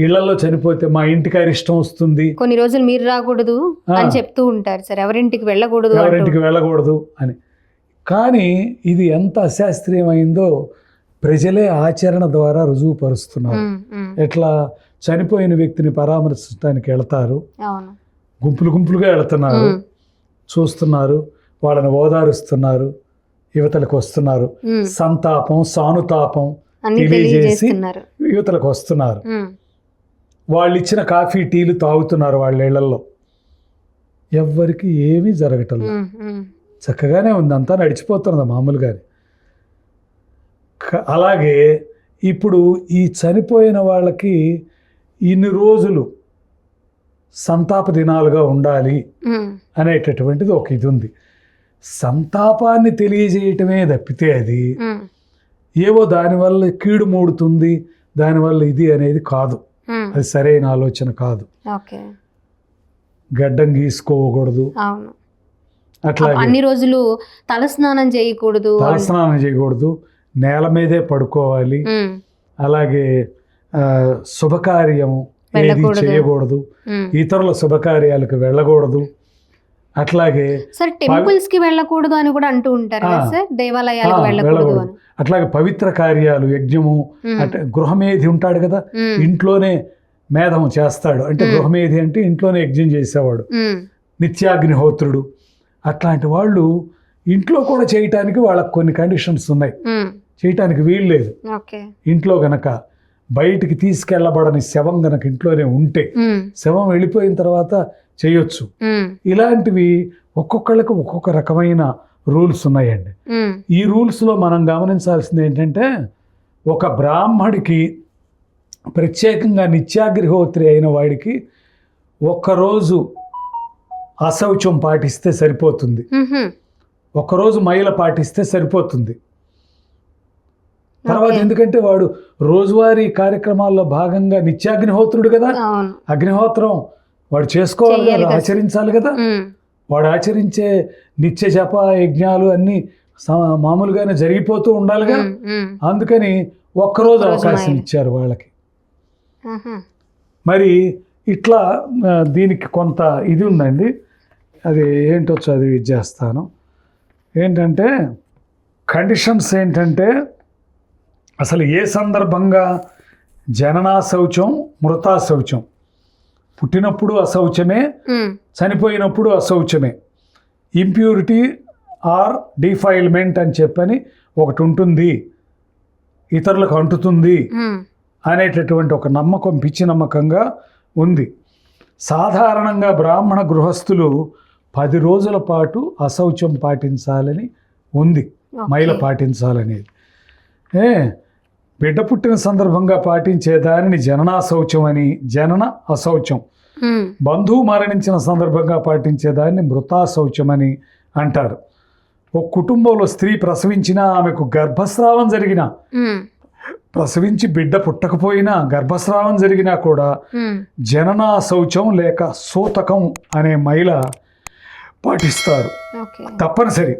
ఇళ్లలో చనిపోతే మా ఇంటికి అరిష్టం వస్తుంది, కొన్ని రోజులు మీరు రాకూడదు అని చెప్తూ ఉంటారు సార్, ఎవరింటికి వెళ్ళకూడదు అని. కానీ ఇది ఎంత అశాస్త్రీయమైందో ప్రజలే ఆచరణ ద్వారా రుజువుపరుస్తున్నారు. ఎట్లా చనిపోయిన వ్యక్తిని పరామర్శించడానికి వెళ్తారు, గుంపులుగా వెళుతున్నారు, చూస్తున్నారు, వాళ్ళని ఓదారుస్తున్నారు, యువతలకు వస్తున్నారు, సంతాపం సానుతాపం తెలియజేసి యువతలకు వస్తున్నారు. వాళ్ళు ఇచ్చిన కాఫీ టీలు తాగుతున్నారు వాళ్ళ ఇళ్లలో, ఎవ్వరికి ఏమీ జరగటం లేదు, చక్కగానే ఉంది, అంతా నడిచిపోతున్నది మామూలుగానే. అలాగే ఇప్పుడు ఈ చనిపోయిన వాళ్ళకి ఇన్ని రోజులు సంతాప దినాలుగా ఉండాలి అనేటటువంటిది ఒక ఇది ఉంది. సంతాపాన్ని తెలియజేయటమే తప్పితే అది ఏవో దానివల్ల కీడు మూడుతుంది, దానివల్ల ఇది అనేది కాదు, అది సరైన ఆలోచన కాదు. గడ్డం గీసుకోకూడదు, అట్లాగే అన్ని రోజులు తలస్నానం చేయకూడదు, నేల మీదే పడుకోవాలి, అలాగే శుభకార్యం ఏది చేయకూడదు, ఇతరుల శుభకార్యాలకు వెళ్ళకూడదు, అట్లాగే టెంపుల్స్ కి వెళ్ళకూడదు అని కూడా అంటూ ఉంటారు సార్, దేవాలయాలకు వెళ్ళకూడదు. అట్లాగే పవిత్ర కార్యాలు, యజ్ఞము, అంటే గృహమేధి ఉంటాడు కదా, ఇంట్లోనే మేధం చేస్తాడు, అంటే గృహమేధి అంటే ఇంట్లోనే యజ్ఞం చేసేవాడు, నిత్యాగ్నిహోత్రుడు, అట్లాంటి వాళ్ళు ఇంట్లో కూడా చేయటానికి వాళ్ళకి కొన్ని కండిషన్స్ ఉన్నాయి, చేయటానికి వీలు లేదు. ఇంట్లో గనక బయటికి తీసుకెళ్ళబడని శవం గనక ఇంట్లోనే ఉంటే, శవం వెళ్ళిపోయిన తర్వాత చేయొచ్చు. ఇలాంటివి ఒక్కొక్కళ్ళకి ఒక్కొక్క రకమైన రూల్స్ ఉన్నాయండి. ఈ రూల్స్లో మనం గమనించాల్సింది ఏంటంటే, ఒక బ్రాహ్మడికి ప్రత్యేకంగా నిత్యాగ్నిహోత్రి అయిన వాడికి ఒక్కరోజు అశౌచం పాటిస్తే సరిపోతుంది, ఒక్కరోజు మైల పాటిస్తే సరిపోతుంది. తర్వాత ఎందుకంటే వాడు రోజువారీ కార్యక్రమాల్లో భాగంగా నిత్యాగ్నిహోత్రుడు కదా, అగ్నిహోత్రం వాడు చేసుకోవాలి కదా, ఆచరించాలి కదా. వాడు ఆచరించే నిత్య జప యజ్ఞాలు అన్నీ మామూలుగానే జరిగిపోతూ ఉండాలిగా. అందుకని ఒక్కరోజు అవకాశం ఇచ్చారు వాళ్ళకి. మరి ఇట్లా దీనికి కొంత ఇది ఉందండి, అది ఏంటో చదివి చేస్తాను. ఏంటంటే కండిషన్స్ ఏంటంటే, అసలు ఏ సందర్భంగా జననా శౌచం, మృతా శౌచం, పుట్టినప్పుడు అశౌచమే, చనిపోయినప్పుడు అశౌచమే. ఇంప్యూరిటీ ఆర్ డిఫైల్మెంట్ అని చెప్పని ఒకటి ఉంటుంది ఇతరులకు అంటుతుంది ఉమ్, అనేటటువంటి ఒక నమ్మకం పిచ్చి నమ్మకంగా ఉంది. సాధారణంగా బ్రాహ్మణ గృహస్థులు 10 రోజుల పాటు అశౌచం పాటించాలని ఉంది, ఓకే. మైల పాటించాలనేది. బిడ్డ పుట్టిన సందర్భంగా పాటించే దానిని జననాశౌచం అని, జనన అశౌచం. ఉమ్, బంధువు మరణించిన సందర్భంగా పాటించే దాన్ని మృతాశౌచం అని అంటారు. ఒక కుటుంబంలో స్త్రీ ప్రసవించినా, ఆమెకు గర్భస్రావం జరిగినా, ఉమ్, ప్రసవించి బిడ్డ పుట్టకపోయినా గర్భస్రావం జరిగినా కూడా ఉమ్, జననా శౌచం లేక సూతకం అనే మైల పాటిస్తారు, ఓకే. తప్పనిసరి.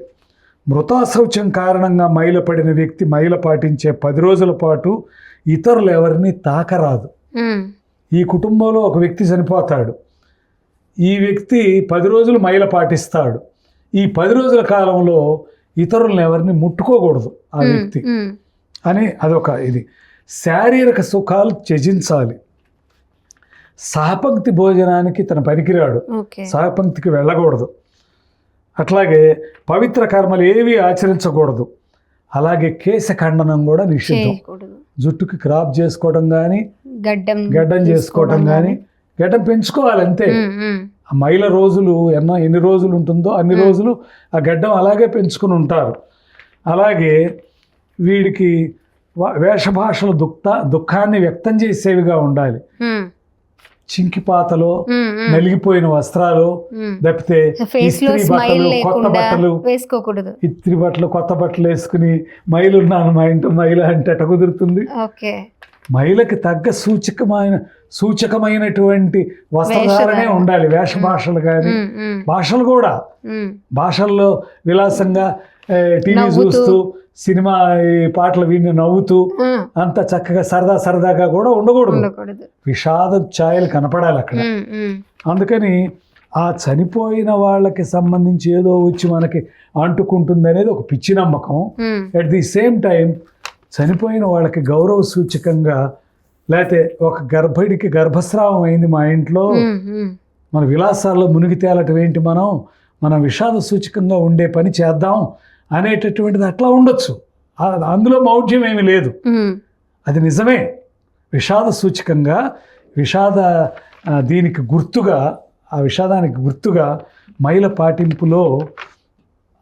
మృతాశౌచం కారణంగా మైల పడిన వ్యక్తి మైల పాటించే 10 రోజుల పాటు ఇతరులు ఎవరిని తాకరాదు. ఉమ్, ఈ కుటుంబంలో ఒక వ్యక్తి చనిపోతాడు, ఈ వ్యక్తి 10 రోజులు మైల పాటిస్తాడు. ఈ 10 రోజుల కాలంలో ఇతరులను ఎవరిని ముట్టుకోకూడదు ఆ వ్యక్తి ఉమ్, అని అదొక ఇది. శారీరక సుఖాలు త్యజించాలి. సహపంక్తి భోజనానికి తన పనికిరాడు, ఓకే. సహపంక్తికి వెళ్ళకూడదు. అట్లాగే పవిత్ర కర్మలు ఏవి ఆచరించకూడదు. అలాగే కేశఖండనం కూడా నిషిద్ధం. చేయకూడదు. జుట్టుకి క్రాప్ చేసుకోవడం కానీ, గడ్డం చేసుకోవడం కానీ, గడ్డం పెంచుకోవాలి అంతే. ఉమ్, ఉమ్, ఆ మైల రోజులు ఎన్ని రోజులు ఉంటుందో అన్ని రోజులు ఆ గడ్డం అలాగే పెంచుకుని ఉంటారు. అలాగే వీడికి వేషభాషలు దుఃఖాన్ని వ్యక్తం చేసేవిగా ఉండాలి. ఉమ్, చింకిపాతలో ఉమ్, ఉమ్, నలిగిపోయిన వస్త్రాలు, ఉమ్. లేకపోతే ఫేస్ లో ఇస్త్రీ స్మైల్ బట్టలు, కొత్త లేకుండా బట్టలు, వేసుకోకూడదు. ఇస్త్రీ బట్టలు కొత్త బట్టలు వేసుకుని మైలున్నాను మా ఇంట్లో మైల అంటే ఎట కుదురుతుంది. ఓకే. మైలకి తగ్గ సూచకమైనటువంటి వస్త్రధారణే ఉండాలి. వేషభాషలు కానీ, ఉమ్, ఉమ్, భాషలు కూడా, ఉమ్, భాషల్లో విలాసంగా టీవీ నవ్వుతూ, చూస్తూ, సినిమా ఈ పాటలు విని నవ్వుతూ ఉమ్, అంత చక్కగా సరదాగా కూడా ఉండకూడదు. ఉండకూడదు. విషాద ఛాయలు కనపడాలి అక్కడ. ఉమ్, ఉమ్, అందుకని ఆ చనిపోయిన వాళ్ళకి సంబంధించి ఏదో వచ్చి మనకి అంటుకుంటుంది అనేది ఒక పిచ్చి నమ్మకం. ఉమ్, అట్ ది సేమ్ టైం చనిపోయిన వాళ్ళకి గౌరవ సూచకంగా, లేకపోతే ఒక గర్భిడికి గర్భస్రావం అయింది మా ఇంట్లో, ఉమ్, ఉమ్, మన విలాసాల్లో మునిగి తేలటం ఏంటి, మనం విషాద సూచకంగా ఉండే పని చేద్దాం అనేటటువంటిది అట్లా ఉండొచ్చు. అందులో మౌఢ్యం ఏమీ లేదు, ఉమ్, అది నిజమే. విషాద సూచకంగా, దీనికి గుర్తుగా, ఆ విషాదానికి గుర్తుగా మైల పాటింపులో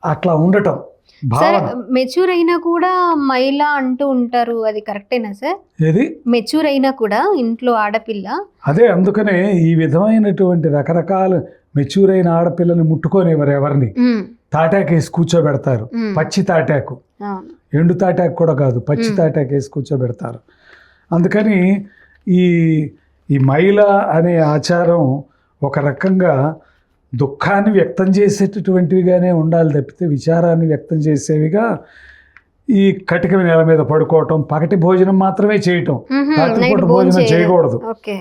అట్లా ఉండటం సార్, భావన. మెచ్యూర్ అయినా కూడా మైల అంటూ ఉంటారు, అది కరెక్టేనా సార్? ఏది మెచ్యూర్ అయినా కూడా ఇంట్లో ఆడపిల్ల, అదే. అందుకనే ఈ విధమైనటువంటి రకరకాల మెచ్యూర్ అయిన ఆడపిల్లని ముట్టుకోనివ్వరు ఎవరిని. ఉమ్, తాటాకు వేసి కూర్చోబెడతారు. ఉమ్, పచ్చి తాటాకు, అవును. ఎండు తాటాకు కూడా కాదు, పచ్చి తాటాకు వేసి కూర్చోబెడతారు. అందుకని ఈ మైల అనే ఆచారం ఒక రకంగా దుఃఖాన్ని వ్యక్తం చేసేటటువంటివిగానే ఉండాలి తప్పితే విచారాన్ని వ్యక్తం చేసేవిగా ఈ కటిక నేల మీద పడుకోవటం, పగటి భోజనం మాత్రమే చేయటం, మ్హూ, రాత్రిపూట నైట్ భోజనం భోజనం చేయకూడదు. ఓకే.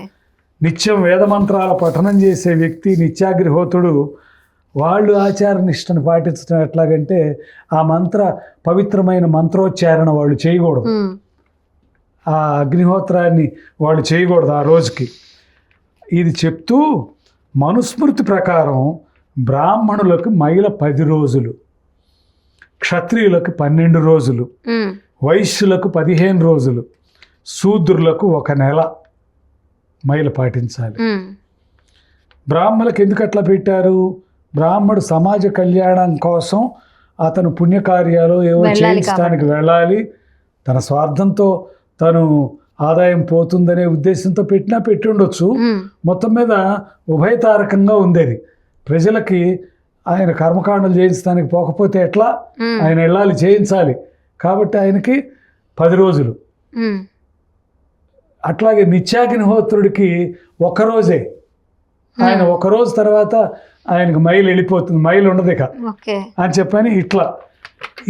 నిత్యం వేదమంత్రాల పఠనం చేసే వ్యక్తి, నిత్యాగ్నిహోత్రుడు, వాళ్ళు ఆచార నిష్టను పాటించడం ఎట్లాగంటే ఆ పవిత్రమైన మంత్రోచ్చారణ వాళ్ళు చేయకూడదు. ఉమ్, ఆ అగ్నిహోత్రాన్ని వాళ్ళు చేయకూడదు ఆ రోజుకి. ఇది చెప్తూ మనుస్మృతి ప్రకారం బ్రాహ్మణులకు మైల 10 రోజులు, క్షత్రియులకు 12 రోజులు, ఉమ్, వైశ్యులకు 15 రోజులు, శూద్రులకు 1 నెల మైల పాటించాలి. ఉమ్, బ్రాహ్మణులకు ఎందుకు అట్లా పెట్టారు? బ్రాహ్మడు సమాజ కళ్యాణం కోసం అతను పుణ్యకార్యాలు ఏవో వెళ్ళాలి చేయించడానికి వెళ్ళాలి. తన స్వార్థంతో తను ఆదాయం పోతుందనే ఉద్దేశంతో పెట్టి ఉండొచ్చు. ఉమ్, మొత్తం మీద ఉభయతారకంగా ఉంది అది. ప్రజలకి ఆయన కర్మకాండలు చేయించడానికి పోకపోతే ఎట్లా, ఉమ్, ఆయన వెళ్ళాలి, చేయించాలి. కాబట్టి ఆయనకి 10 రోజులు. ఉమ్, అట్లాగే నిత్యాగ్నిహోత్రుడికి 1 రోజే. ఆయన 1 రోజు తర్వాత ఆయనకు మైలు వెళ్ళిపోతుంది, మైలు ఉండదు ఇక ఓకే. అని చెప్పని ఇట్లా.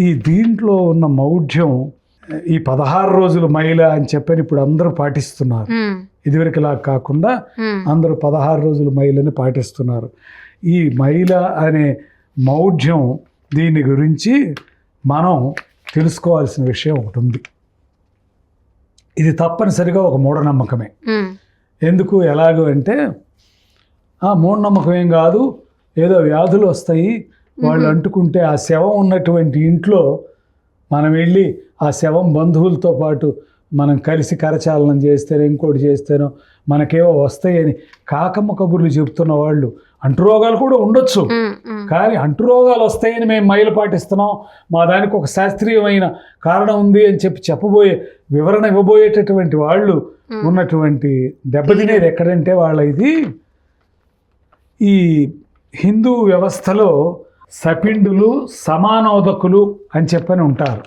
ఈ దీంట్లో ఉన్న మౌఢ్యం, ఈ 16 రోజులు మైల అని చెప్పని ఇప్పుడు అందరూ పాటిస్తున్నారు. ఉమ్, ఇదివరకులా కాకుండా ఉమ్, అందరూ 16 రోజులు మైలని పాటిస్తున్నారు. ఈ మైల అనే మౌఢ్యం, దీని గురించి మనం తెలుసుకోవాల్సిన విషయం ఒకటి ఉంది. ఇది తప్పనిసరిగా ఒక మూఢనమ్మకమే. ఉమ్, ఎందుకు, ఎలాగో అంటే మూఢనమ్మకం ఏం కాదు, ఏదో వ్యాధులు వస్తాయి వాళ్ళు అంటుకుంటే, ఆ శవం ఉన్నటువంటి ఇంట్లో మనం వెళ్ళి ఆ శవం బంధువులతో పాటు మనం కలిసి కరచాలనం చేస్తేనో ఇంకోటి చేస్తేనో మనకేవో వస్తాయని కాకమ్మ కబుర్లు చెబుతున్న వాళ్ళు అంటురోగాలు కూడా ఉండొచ్చు, కానీ అంటురోగాలు వస్తాయని మేము మైలు పాటిస్తున్నాం, మా దానికి ఒక శాస్త్రీయమైన కారణం ఉంది అని చెప్పబోయే వివరణ ఇవ్వబోయేటటువంటి వాళ్ళు ఉన్నటువంటి దెబ్బతినేది ఎక్కడంటే వాళ్ళ ఇది ఈ హిందూ వ్యవస్థలో సపిండులు సమానోదకులు అని చెప్పని ఉంటారు.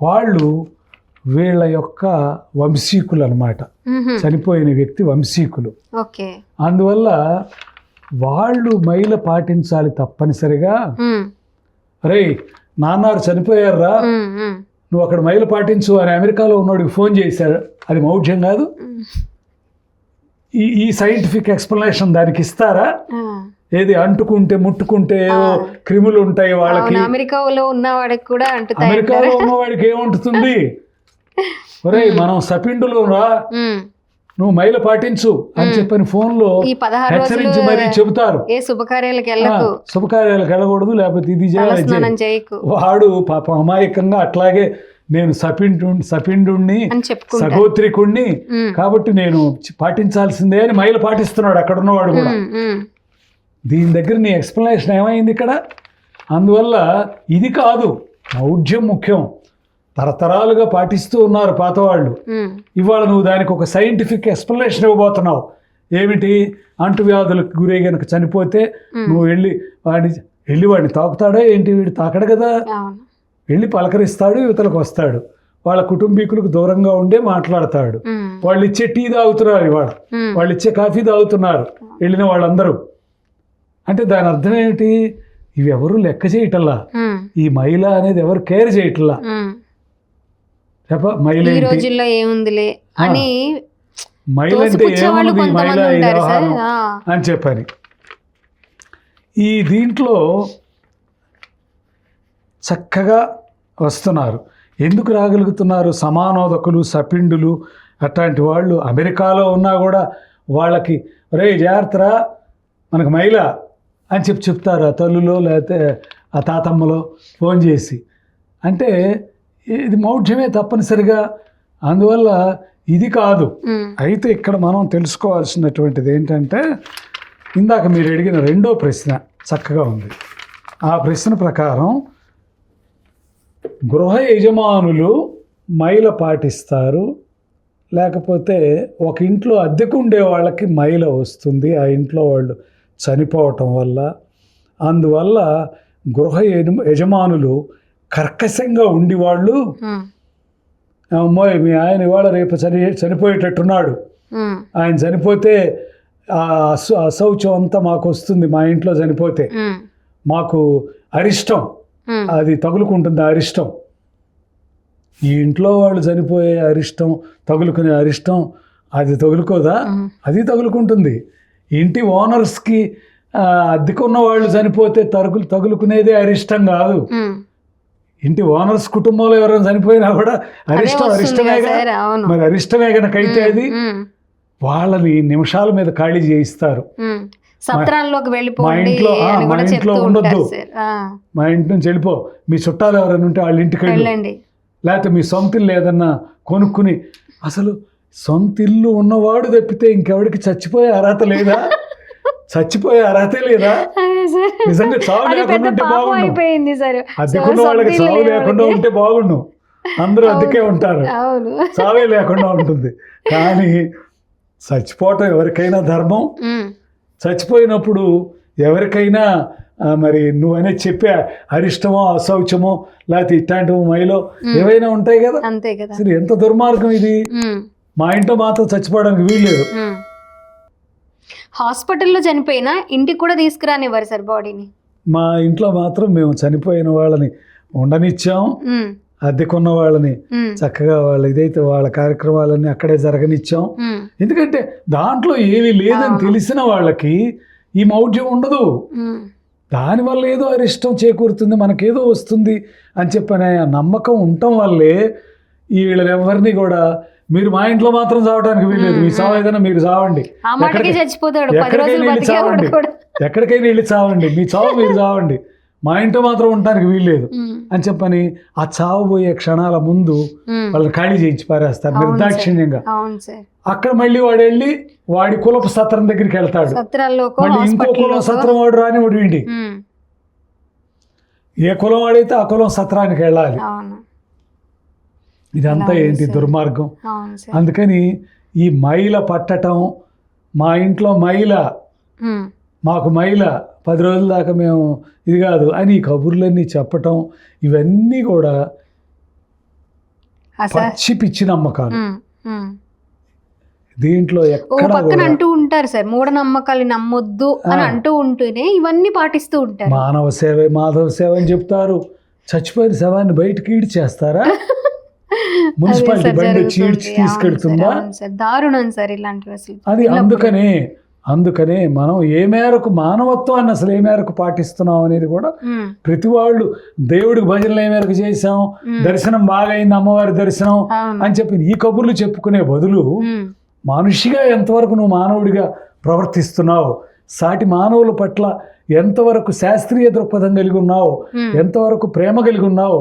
వాళ్ళు వీళ్ళ యొక్క వంశీకులు అన్నమాట, చనిపోయిన వ్యక్తి వంశీకులు. అందువల్ల వాళ్ళు మైల పాటించాలి తప్పనిసరిగా. అరే నాన్నారు చనిపోయారా, నువ్వు అక్కడ మైలు పాటించు అని అమెరికాలో ఉన్నోడికి ఫోన్ చేశాడు. అది మౌఢ్యం కాదు. ఈ సైంటిఫిక్ ఎక్స్ప్లెనేషన్ దానికి ఇస్తారా? ఏది అంటుకుంటే ముట్టుకుంటే క్రిములు ఉంటాయి వాళ్ళకి. అమెరికాలో ఉన్నవాడికి కూడా అమెరికాలో ఉన్నవాడికి ఏముంటుంది? ఒరే మనం సపిండులు రా, నువ్వు మైల పాటించు అని చెప్పని ఫోన్లో హెచ్చరించి మరీ చెబుతారు. శుభకార్యాలకు వెళ్ళకూడదు, లేకపోతే ఇది చేయాలి. వాడు పాప అమాయకంగా అట్లాగే నేను సపిండుణ్ణి సగోత్రికుణ్ణి కాబట్టి నేను పాటించాల్సిందే అని మైలు పాటిస్తున్నాడు అక్కడ ఉన్నవాడు కూడా. దీని దగ్గర నీ ఎక్స్ప్లెనేషన్ ఏమైంది ఇక్కడ? అందువల్ల ఇది కాదు, మౌఢ్యం ముఖ్యం. తరతరాలుగా పాటిస్తూ ఉన్నారు పాతవాళ్ళు. ఇవాళ నువ్వు దానికి ఒక సైంటిఫిక్ ఎక్స్ప్లెనేషన్ ఇవ్వబోతున్నావు. ఏమిటి? అంటువ్యాధులకు గురై గనక చనిపోతే నువ్వు వెళ్ళి వాడిని తాకుతాడా ఏంటి? వీడు తాకడు కదా, వెళ్ళి పలకరిస్తాడు, యువతలకు వస్తాడు, వాళ్ళ కుటుంబీకులకు దూరంగా ఉండే మాట్లాడతాడు. వాళ్ళు ఇచ్చే టీ తాగుతున్నారు, ఇవాళ వాళ్ళు ఇచ్చే కాఫీ తాగుతున్నారు వెళ్ళిన వాళ్ళందరూ. అంటే దాని అర్థం ఏమిటి? ఇవి ఎవరు లెక్క చేయటల్లా, ఈ మహిళ అనేది ఎవరు కేర్ చేయటల్లా. మహిళ ఏముందిలే అని, మహిళ అంటే ఏముంది, మహిళ వ్యవహారం అని చెప్పని. ఈ దీంట్లో చక్కగా వస్తున్నారు. ఎందుకు రాగలుగుతున్నారు? సమానోదకులు, సపిండులు అట్లాంటి వాళ్ళు అమెరికాలో ఉన్నా కూడా వాళ్ళకి రే జాగ్రత్తరా మనకు మహిళ అని చెప్తారు ఆ తల్లులో లేకపోతే ఆ తాతమ్మలో ఫోన్ చేసి. అంటే ఇది మౌఢ్యమే తప్పనిసరిగా. అందువల్ల ఇది కాదు. అయితే ఇక్కడ మనం తెలుసుకోవాల్సినటువంటిది ఏంటంటే, ఇందాక మీరు అడిగిన రెండో ప్రశ్న చక్కగా ఉంది. ఆ ప్రశ్న ప్రకారం గృహ యజమానులు మైల పాటిస్తారు, లేకపోతే ఒక ఇంట్లో అద్దెకు ఉండే వాళ్ళకి మైల వస్తుంది ఆ ఇంట్లో వాళ్ళు చనిపోవటం వల్ల. అందువల్ల గృహ యజమానులు కర్కశంగా ఉండి వాళ్ళు, అమ్మాయి మీ ఆయన ఇవాళ రేపు చనిపోయేటట్టున్నాడు, ఆయన చనిపోతే ఆ అశౌచం అంతా మాకు వస్తుంది, మా ఇంట్లో చనిపోతే మాకు అరిష్టం, అది తగులుకుంటుంది అరిష్టం. ఈ ఇంట్లో వాళ్ళు చనిపోయే అరిష్టం, తగులుకునే అరిష్టం అది తగులుకోదా? అది తగులుకుంటుంది. ఇంటి ఓనర్స్కి అద్దెకున్న వాళ్ళు చనిపోతే తగులుకునేదే అరిష్టం కాదు. ఇంటి ఓనర్స్ కుటుంబంలో ఎవరైనా చనిపోయినా కూడా అరిష్టమే కదా. మరి అరిష్టమే కనుకైతే అది వాళ్ళని నిమిషాల మీద ఖాళీ చేయిస్తారు. మా ఇంట్లో ఉండొద్దు, మా ఇంటి నుంచి వెళ్ళిపో, మీ చుట్టాలు ఎవరైనా ఉంటే వాళ్ళ ఇంటికి వెళ్ళండి, లేకపోతే మీ సొంత ఇల్లు ఏదన్నా కొనుక్కుని. అసలు సొంత ఇల్లు ఉన్నవాడు తప్పితే ఇంకెవడికి చచ్చిపోయే అర్హత లేదా? చచ్చిపోయే అర్హతే లేదా? నిజంగా చావు లేకుండా ఉంటే బాగుండు. అద్దెకున్న వాళ్ళకి చావు లేకుండా ఉంటే బాగుండు. అందరూ అద్దెకే ఉంటారు, చావే లేకుండా ఉంటుంది. కానీ చచ్చిపోవటం ఎవరికైనా ధర్మం. చచ్చిపోయినప్పుడు ఎవరికైనా మరి నువ్వనే చెప్పే అరిష్టమో అశౌచమో లేకపోతే ఇట్లాంటివో మైలో ఏవైనా ఉంటాయి కదా. అసలు ఎంత దుర్మార్గం ఇది. మా ఇంట్లో మాత్రం చచ్చిపోవడానికి వీల్లేదు. హాస్పిటల్లో చనిపోయినా ఇంటికి కూడా తీసుకురానివ్వరు సార్ బాడీని. మా ఇంట్లో మాత్రం మేము చనిపోయిన వాళ్ళని ఉండనిచ్చాం, అద్దెకున్న వాళ్ళని చక్కగా వాళ్ళ ఇదైతే వాళ్ళ కార్యక్రమాలన్నీ అక్కడే జరగనిచ్చాం. ఎందుకంటే దాంట్లో ఏమీ లేదని తెలిసిన వాళ్ళకి ఈ మౌఢ్యం ఉండదు. దానివల్ల ఏదో అరిష్టం చేకూరుతుంది, మనకేదో వస్తుంది అని చెప్పనే ఆ నమ్మకం ఉండటం వల్లే ఈ వీళ్ళెవరిని కూడా మీరు మా ఇంట్లో మాత్రం చావడానికి వీల్లేదు, మీ చావు ఏదైనా మీరు చావండి, ఎక్కడికైనా వెళ్ళి చావండి, మీ చావు మీరు చావండి, మా ఇంట్లో మాత్రం ఉండటానికి వీల్లేదు అని చెప్పని ఆ చావబోయే క్షణాల ముందు వాళ్ళని ఖాళీ చేయించి పారేస్తారు నిర్దాక్షిణ్యంగా. అక్కడ మళ్ళీ వాడు వెళ్ళి వాడి కులపు సత్రం దగ్గరికి వెళ్తాడు. మళ్ళీ ఇంకో కులం సత్రం వాడు రాని వాడు వీడి ఏ కులం వాడైతే ఆ కులం సత్రానికి వెళ్ళాలి. ఇదంతా ఏంటి దుర్మార్గం. అందుకని ఈ మైల పట్టటం, మా ఇంట్లో మైల, మాకు మైల 10 రోజుల దాకా మేము ఇది కాదు అని ఈ కబుర్లన్నీ చెప్పటం, ఇవన్నీ కూడా పచ్చి పిచ్చి నమ్మకాలు. దీంట్లో పక్కన అంటూ ఉంటారు సార్, మూఢనమ్మకాలు నమ్మొద్దు అని అంటూ ఉంటూనే ఇవన్నీ పాటిస్తూ ఉంటారు. మానవ సేవ మాధవ సేవ అని చెప్తారు. చచ్చిపోయిన శవాన్ని బయటకి ఈడ్చేస్తారా? మున్సిపాలిటీ బండి వచ్చి ఈడ్చి తీసుకెళ్తుందా? దారుణం సార్ ఇలాంటివి అసలు. అది అందుకనే మనం ఏ మేరకు మానవత్వాన్ని అసలు ఏ మేరకు పాటిస్తున్నాం అనేది కూడా ప్రతి వాళ్ళు దేవుడికి భజనలు ఏ మేరకు చేసాం, దర్శనం బాగైంది అమ్మవారి దర్శనం అని చెప్పి ఈ కబుర్లు చెప్పుకునే బదులు మనిషిగా ఎంతవరకు నువ్వు మానవుడిగా ప్రవర్తిస్తున్నావు, సాటి మానవుల పట్ల ఎంతవరకు శాస్త్రీయ దృక్పథం కలిగి ఉన్నావు, ఎంతవరకు ప్రేమ కలిగి ఉన్నావు,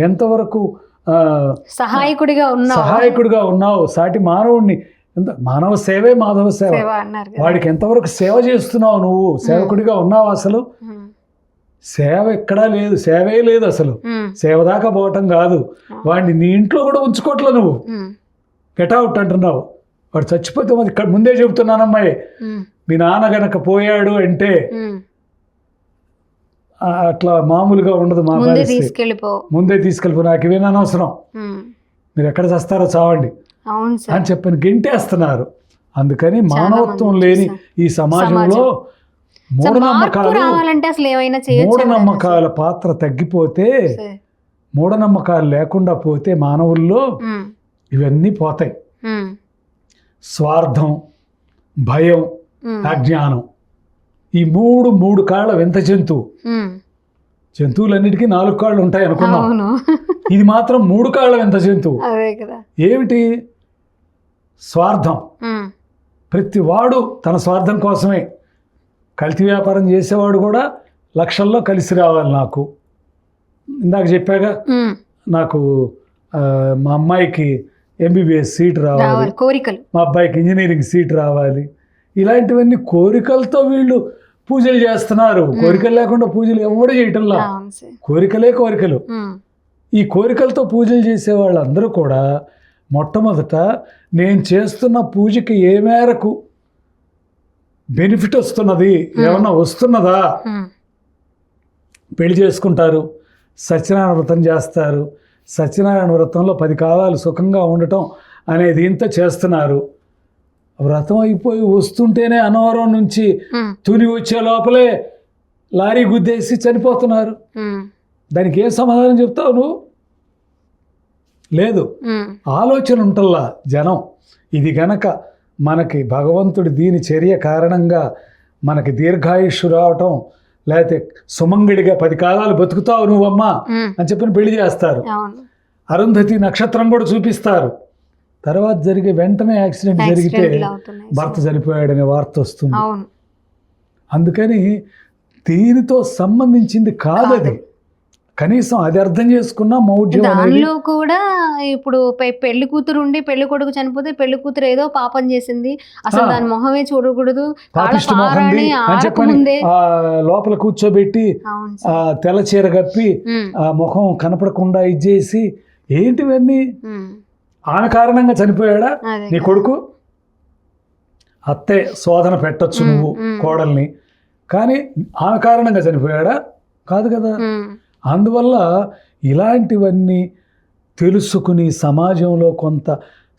ఎంతవరకు సహాయకుడిగా ఉన్నావు, సాటి మానవుడిని మానవ సేవే మాధవ సేవ, వాడికి ఎంతవరకు సేవ చేస్తున్నావు, నువ్వు సేవకుడిగా ఉన్నావు. అసలు సేవ ఎక్కడా లేదు, సేవే లేదు అసలు. సేవ దాకా పోవటం కాదు, వాడిని నీ ఇంట్లో కూడా ఉంచుకోవట్లే, నువ్వు గెటౌట్ అంటున్నావు. వాడు చచ్చిపోతే మరి ఇక్కడ ముందే చెబుతున్నానమ్మాయి, మీ నాన్న గనక పోయాడు అంటే అట్లా మామూలుగా ఉండదు. మా ముందే తీసుకెళ్ళిపో, నాకు ఇవేనా అనవసరం, మీరు ఎక్కడ చస్తారో చావండి అని చెప్పని గెంటేస్తున్నారు. అందుకని మానవత్వం లేని ఈ సమాజంలో మూఢనమ్మకాల పాత్ర తగ్గిపోతే, మూఢనమ్మకాలు లేకుండా పోతే మానవుల్లో ఇవన్నీ పోతాయి. స్వార్థం, భయం, అజ్ఞానం, ఈ మూడు కాళ్ళ వింత జంతువులన్నిటికీ 4 కాళ్ళు ఉంటాయి అనుకున్నాం. ఇది మాత్రం 3 కాళ్ళ వింత జంతువు. ఏమిటి? స్వార్థం. ప్రతి వాడు తన స్వార్థం కోసమే. కల్తీ వ్యాపారం చేసేవాడు కూడా లక్షల్లో కలిసి రావాలి. నాకు ఇందాక చెప్పాగా, నాకు మా అమ్మాయికి MBBS సీట్ రావాలి, కోరికలు, మా అబ్బాయికి ఇంజనీరింగ్ సీట్ రావాలి, ఇలాంటివన్నీ కోరికలతో వీళ్ళు పూజలు చేస్తున్నారు. కోరికలు లేకుండా పూజలు ఎవరు చేయటంలా, కోరికలు. ఈ కోరికలతో పూజలు చేసే వాళ్ళందరూ కూడా మొట్టమొదట నేను చేస్తున్న పూజకి ఏ మేరకు బెనిఫిట్ వస్తున్నది, ఏమన్నా వస్తున్నదా, పెళ్లి చేసుకుంటారు, సత్యనారాయణ వ్రతం చేస్తారు, సత్యనారాయణ వ్రతంలో 10 కాలాలు సుఖంగా ఉండటం అనేది ఇంత చేస్తున్నారు. వ్రతం అయిపోయి వస్తుంటేనే అన్నవరం నుంచి తుని వచ్చే లోపలే లారీ గుద్దేసి చనిపోతున్నారు. దానికి ఏం సమాధానం చెప్తావు నువ్వు? లేదు, ఆలోచన ఉంటల్లా జనం. ఇది గనక మనకి భగవంతుడి దీని చర్య కారణంగా మనకి దీర్ఘాయుష్షు రావటం, లేకపోతే సుమంగడిగా 10 కాలాలు బతుకుతావు నువ్వమ్మా అని చెప్పిన పెళ్లి చేస్తారు. అరుంధతి నక్షత్రం కూడా చూపిస్తారు. తర్వాత జరిగే వెంటనే యాక్సిడెంట్ జరిగితే భర్త చనిపోయాడనే వార్త వస్తుంది. అందుకని దీనితో సంబంధించింది కాదు అది. కనీసం అది అర్థం చేసుకున్నా మౌఢ్యం. దానిలో కూడా ఇప్పుడు పెళ్లి కూతురు ఉండి పెళ్లి కొడుకు చనిపోతే పెళ్లి కూతురు ఏదో పాపం చేసింది, అసలు దాని మొహమే చూడకూడదు, లోపల కూర్చోబెట్టి తెల్ల చీర కప్పి ఆ ముఖం కనపడకుండా ఇచ్చేసి ఏంటివన్నీ. ఆమె కారణంగా చనిపోయాడా నీ కొడుకు? అత్తే శోధన పెట్టచ్చు నువ్వు కోడల్ని, కానీ ఆమె కారణంగా చనిపోయాడా? కాదు కదా. అందువల్ల ఇలాంటివన్నీ తెలుసుకుని సమాజంలో కొంత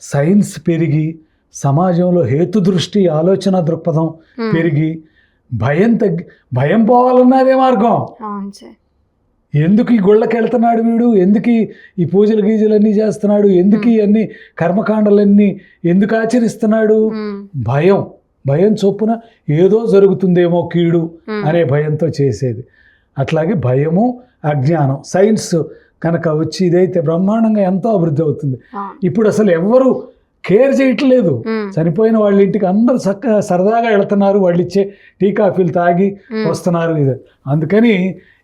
సైన్స్ పెరిగి, సమాజంలో హేతుదృష్టి ఆలోచన దృక్పథం పెరిగి, భయం పోవాలన్నా అదే మార్గం. ఎందుకు ఈ గుళ్ళకి వెళ్తున్నాడు వీడు, ఎందుకు ఈ పూజలు గీజలన్నీ చేస్తున్నాడు, ఎందుకు అన్ని కర్మకాండలన్నీ ఎందుకు ఆచరిస్తున్నాడు? భయం చొప్పున ఏదో జరుగుతుందేమో కీడు అనే భయంతో చేసేది. అట్లాగే భయము, అజ్ఞానం, సైన్స్ కనుక వచ్చి ఇదైతే బ్రహ్మాండంగా ఎంతో అభివృద్ధి అవుతుంది. ఇప్పుడు అసలు ఎవ్వరూ కేర్ చేయట్లేదు. చనిపోయిన వాళ్ళ ఇంటికి అందరూ చక్కగా సరదాగా వెళుతున్నారు, వాళ్ళు ఇచ్చే టీ కాఫీలు తాగి వస్తున్నారు. ఇది అందుకని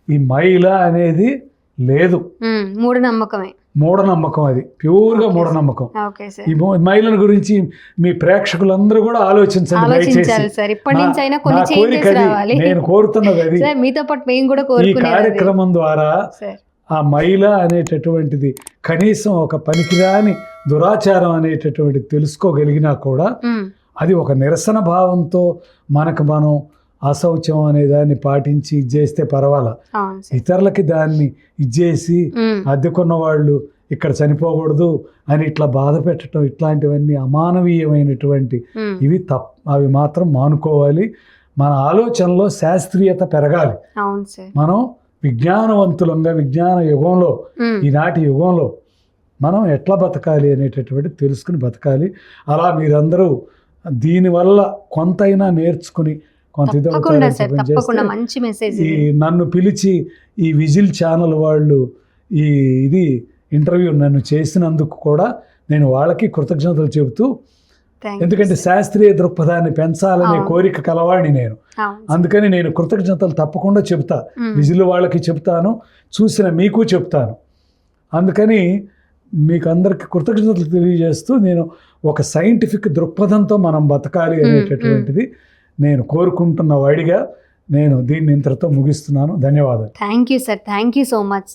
ఈ మహిళ అనేది లేదు, మూఢనమ్మకమే. మూఢనమ్మకం, అది ప్యూర్గా మూఢనమ్మకం. ఓకే సార్, ఈ మహిళల గురించి మీ ప్రేక్షకులందరూ కూడా ఆలోచించండి దయచేసి. ఆలోచించాలి సార్. ఇప్పటి నుంచి అయినా కొన్ని నా కోరిక చేంజెస్ అది, రావాలి నేను కోరుతున్నది అది. సార్. మీతో పాటు మేము కూడా ఈ కోరుకునేది అదే. కార్యక్రమం ద్వారా సార్ ఆ మహిళ అనేటటువంటిది కనీసం ఒక పనికిరాని దురాచారం అనేటటువంటిది తెలుసుకోగలిగినా కూడా అది ఒక నిరసన భావంతో మనకు మనం అశౌచం అనే దాన్ని పాటించి ఇచ్చేస్తే పర్వాలా. అవును సార్. ఇతరులకి దాన్ని ఇచ్చేసి అద్దెకున్న వాళ్ళు ఇక్కడ చనిపోకూడదు అని ఇట్లా బాధ పెట్టడం, ఇట్లాంటివన్నీ అమానవీయమైనటువంటి ఇవి అవి మాత్రం మానుకోవాలి. మన ఆలోచనలో శాస్త్రీయత పెరగాలి. అవును సార్. మనం విజ్ఞానవంతులంగా విజ్ఞాన యుగంలో, ఈనాటి యుగంలో మనం ఎట్లా బతకాలి అనేటటువంటి తెలుసుకుని బతకాలి. అలా మీరందరూ దీనివల్ల కొంతైనా నేర్చుకుని కొంత తప్పకుండా సార్, తప్పకుండా మంచి మెసేజ్. ఈ నన్ను పిలిచి ఈ విజిల్ ఛానల్ వాళ్ళు ఇది ఇంటర్వ్యూ నన్ను చేసినందుకు కూడా నేను వాళ్ళకి కృతజ్ఞతలు చెబుతూ, ఎందుకంటే శాస్త్రీయ దృక్పథాన్ని పెంచాలనే కోరిక కలవాడిని నేను. అందుకని నేను కృతజ్ఞతలు తప్పకుండా చెప్తా, విజిల్ వాళ్ళకి చెప్తాను, చూసిన మీకు చెప్తాను. అందుకని మీకు అందరికి కృతజ్ఞతలు తెలియజేస్తూ నేను ఒక సైంటిఫిక్ దృక్పథంతో మనం బతకాలి అనేటటువంటిది నేను కోరుకుంటున్న వాడిగా నేను దీన్ని ఇంతటితో ముగిస్తున్నాను. ధన్యవాదాలు. Thank you sir, thank you so much.